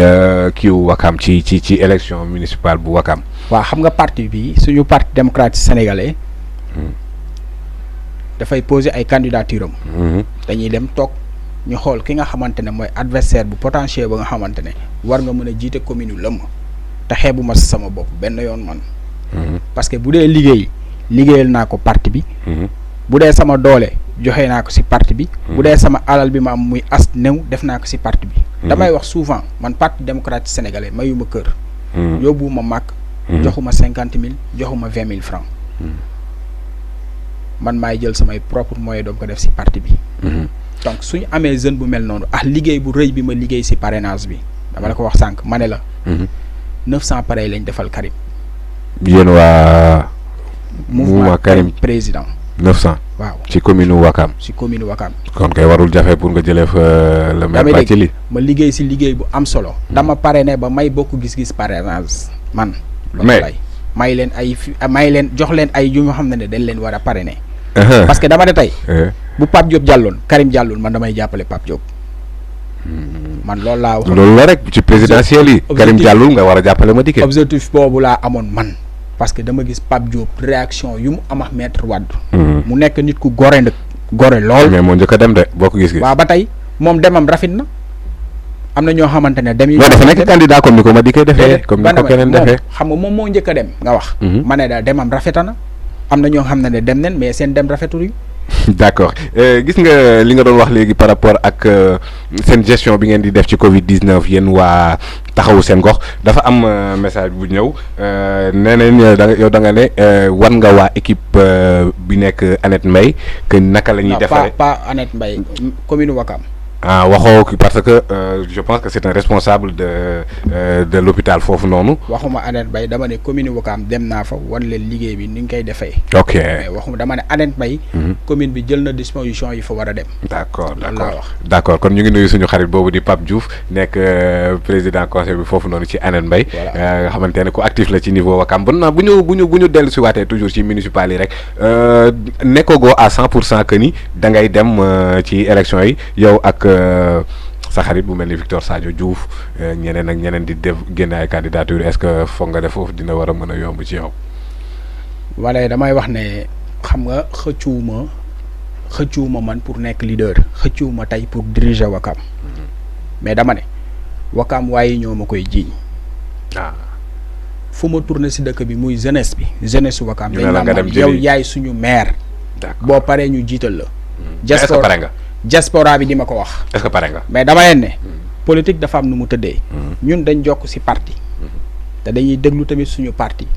kiiwu Wakam ci élection municipale bu Wakam. waaw xam nga parti bi suñu parti démocratique sénégalais dafay poser ay candidature am. dañuy dem toog ñu xool ki nga xamante ne mooy adversaire bu potentiel ba nga xamante ne war nga mën a jiite commune lëmm te xeebu ma sama bopp benn yoon man. parce que bu dee liggéeyal naa ko parti bi. bu dee sama doole joxe naa ko ci parti bi. bu dee sama alal bi ma am muy as néew def naa ko ci parti bi. damay wax souvent man parti démocratique sénégalais mayuma kër. yóbbuwuma màkk. joxuma 50 000 joxuma 20 000 francs. man maay jël samay propre moyens doom ko def ci parti bi. donc suñu amee jeune bu mel noonu liggéey bu rëy bi ma liggéey ci parrainage bi dama la ko wax sànq ma ne la. 900 pare lañ defal Karim. yéen waa. mouvement Karim président. 900. waaw ci commune Wakam. ci commune Wakam. kon kay warul jafe pour nga jëlee fa le maire Bathily. ma liggéey ci liggéey bu am solo. dama parrainé ba may bokk gis-gis parrainage man. mais may leen jox leen ay yu nga xam ne dañ leen war a parrainer. parce que dama ne tey. bu Pape Diop jàlloon Karim jàllul man damay jàppale Pape Diop. man loolu laa wax. loolu la rek ci présidentiel yi. Karim jàllul nga war a jàppale Madické. objectif boobu laa amoon man. parce que dama gis Pape Diop réaction yu mu am ak maître Wade. mu nekk nit ku gore lool. mais moo njëkk a dem de boo ko gis. waaw ba tey moom demam rafet na am na ñoo xamante ne dem yi. dafa nekk candidat comme ni ko Madické defee. comme ni ko keneen defee. xam nga moom moo njëkk a dem nga wax. ma ne daal demam rafeta na am na ñoo xam ne dem nen mais seen dem rafetul yi. d'accord gis nga li nga doon wax léegi par rapport ak seen gestion bi ngeen di def ci Covid 19 yéen waa taxawu seen gox dafa am message bu ñëw nee nañ yow da nga ne wan nga waa équipe bi nekk Annette Mbaye que naka la ñuy defaree pas Annette Mbaye commune Ouakam. ah waxoo parce que je pense que c'est un responsable de l'hôpital foofu noonu. waxuma Annette Mbaye dama ne commune Ouakam dem naa fa wan leen liggéey bi ni ñu koy defee. ok mais waxuma dama ne Annette Mbaye. commune bi jël na disposition yi fa war a dem. d'accord kon ñu ngi nuyu suñu xarit boobu di Pape Diouf nekk président conseil bi foofu noonu ci Annette Mbaye. nga xamante ne ku actif la ci niveau Ouakam bu ñu dellu si waatee toujours ci municipal yi rek nekkagoo à 100% que ni da ngay dem ci élection yi yow ak. sa xarit bu mel ni Victor Sadio Diouf ñeneen ak ñeneen di def génne ay candidature est-ce que foog nga def foofu dina war a mën a yomb ci yow. wala damay wax ne xam nga xëccuwuma man pour nekk leader xëccuwuma tey pour diriger Ouakam mais dama ne Ouakam waaye ñoo ma koy jiiñ. fu ma tourné si dëkk bi muy jeunesse su Ouakam. dañ naan man yow yaay suñu maire. boo paree ñu jiital la. est-ce que pare nga. diaspora bi di ma ko wax. est-ce que pare nga. mais dama leen ne. politique dafa am nu mu tëddee. ñun dañ jokk ci parti. te dañuy déglu tamit suñu parti.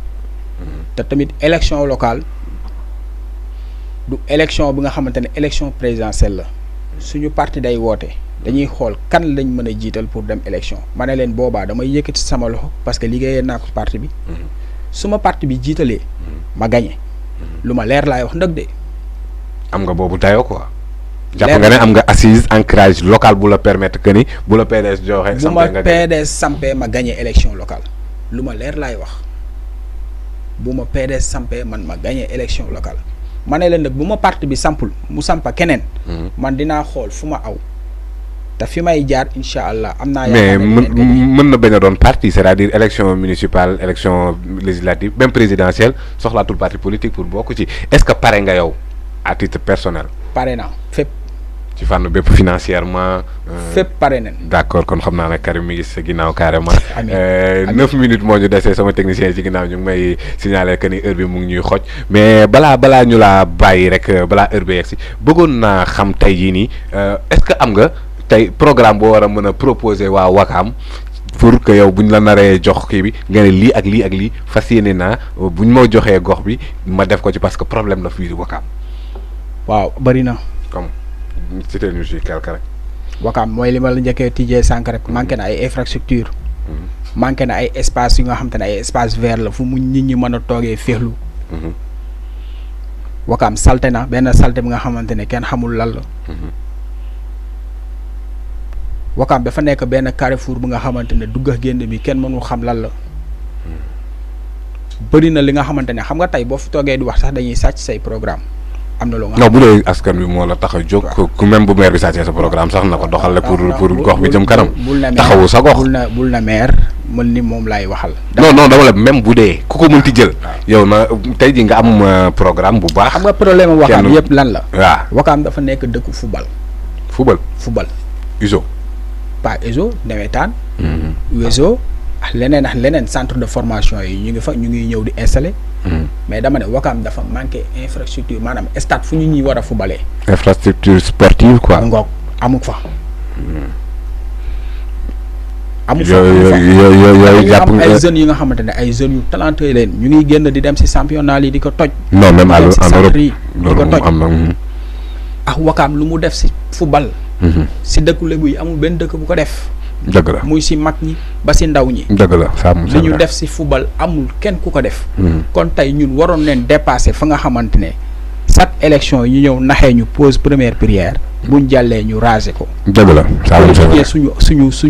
te tamit élection locale du élection bi nga xamante ne élection présidentielle la suñu parti day woote dañuy xool kan lañ mën a jiital pour dem élection ma ne leen boobaa damay yëkkati sama loxo parce que liggéeyee naa ko parti bi. su ma parti bi jiitalee. ma gagné. lu ma leer laay wax ndëg de. am nga boobu dayoo quoi. jàpp nga ne am nga assise ancrage local bu la permettre que ni bu la PDS joxe. bu ma PDS sampee ma gagné élection locale lu ma leer laay wax bu ma PDS sampee man ma gagné élection locale ma ne leen nag bu ma parti bi sampul mu sampa keneen. man dinaa xool fu ma aw te fi may jaar incha allah am naa. mais mën na bañ a doon parti c'est-à-dire élection municipale élection législative même présidentielle soxlaatul parti politique pour bokk ci est-ce que pare nga yow à titre personnel. pare naa fépp. ci fànn bépp financièrement. fépp pare nañ. d'accord kon xam naa ne Karim mi ngi sa ginnaaw carrément. 9 minutes moo ñu desee sama technicien ci ginnaaw ñu ngi may signaler que ni heure bi mu ngi ñuy xoj mais balaa ñu laa bàyyi rek balaa heure bi yegg si bëggoon naa xam tey jii nii est-ce que am nga tey programme boo war a mën a proposer waa Ouakam pour que yow buñ la naree jox kii bi nga ne lii ak lii ak lii fas yéene naa buñ ma joxee gox bi ma def ko ci parce que problème la fii Ouakam. waaw bari na. comme cité ñu ci quelque rek. Ouakam mooy li ma la njëkkee tijjee sànq rek manqué na ay infrastructure manqué na ay espace yu nga xam te ne ay espace vert la fu mu nit ñi mën a toogee féexlu. Ouakam salte na benn salte bi nga xamante ne kenn xamul lan la. Ouakam dafa nekk benn carrefour bu nga xamante ne dugg ak génn bi kenn mënul xam lan la. bëri na li nga xamante ne xam nga tey boo fi toogee di wax sax dañuy sàcc say programme am na loo nga. non bu dee askan bi moo la tax a jóg. ku même bu maire bi sàccee sa programme sax na ko doxal pour gox bi jëm kanam. taxawu sa gox bul na maire mën ni moom laay waxal. non dama la même bu dee ku ko mënti jël. yow na tey ji nga am programme bu baax. xam nga problème am Ouakam yëpp lan la. waaw Ouakam dafa nekk dëkku football. football. USO. pas USO nawetaan. USO ak leneen centre de formation yi ñu ngi fa ñu ngi ñëw di installer. mais dama ne Ouakam dafa manqué infrastructure maanaam stade fu ñu ñuy war a footballee. infrastructure sportive quoi. ngoog amu fa. yooyu jàpp nga ay jeunes yi nga xamante ne ay jeunes yu talentueux leen ñu ngi génn di dem ci championnat yi di ko toj. non même en Europe di ko toj am na. ak Ouakam lu mu def ci football. ci dëkku Lébu yi amul benn dëkk bu ko def. dëgg la muy ci mag ñi ba ci ndaw ñi. dëgg la li ñu def ci football amul kenn ku ko def. kon tey ñun waroon leen dépasser fa nga xamante ne chaque élection yi ñu ñëw naxee ñu pose première prière. buñ jàllee ñu raser ko. dëgg la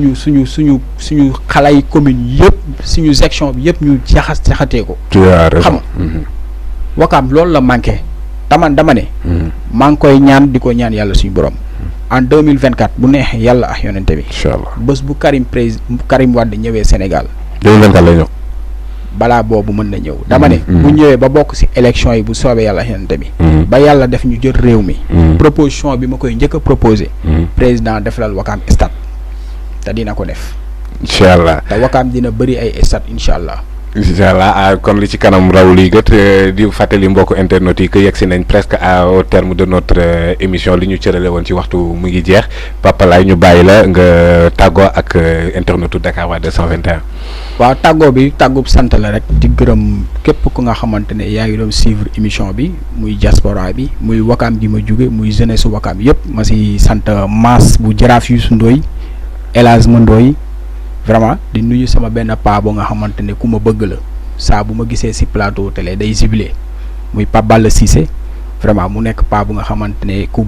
suñu xale yi commune yëpp suñu section bi yëpp ñu jaxatee ko. xam Ouakam loolu la manqué dama ne. maa ngi koy ñaan di ko ñaan yàlla suñu borom. en 2024 bu neexee yàlla ak yonente bi. incha allah bés bu Karim Wade ñëwee Sénégal. 2024 lay ñëw. balaa boobu mën na ñëw. dama ne bu ñëwee ba bokk ci élection yi bu soobee yàlla ak yonente bi. ba yàlla def ñu jël réew mi. proposition bi ma koy njëkk a proposé. président defalal Ouakam stade te dina ko def. incha allah te Ouakam dina bëri ay stade incha allah. incha allah kon li ci kanam raw liy gët di fàttali mbokku internet yi que yegg si nañ presque au terme de notre émission li ñu cërale woon ci waxtu mu ngi jeex Papa Laye ñu bàyyi la nga tàggoo ak internetu Dakarois 221. waaw tàggoo bi tàggub sant la rek di gërëm képp ku nga xamante ne yaa ngi doon suivre émission bi muy diaspora bi muy wakaam gi ma jóge muy jeunesse wakaam yëpp ma si sant Mass bu Jaraaf Youssou Ndoye El Hadj Mandoy vraiment di nuyu sama benn paa boo nga xamante ne ku ma bëgg la saa bu ma gisee si plateau télé day jubilé muy Pape Balla Cissé vraiment mu nekk paa bu nga xamante ne ku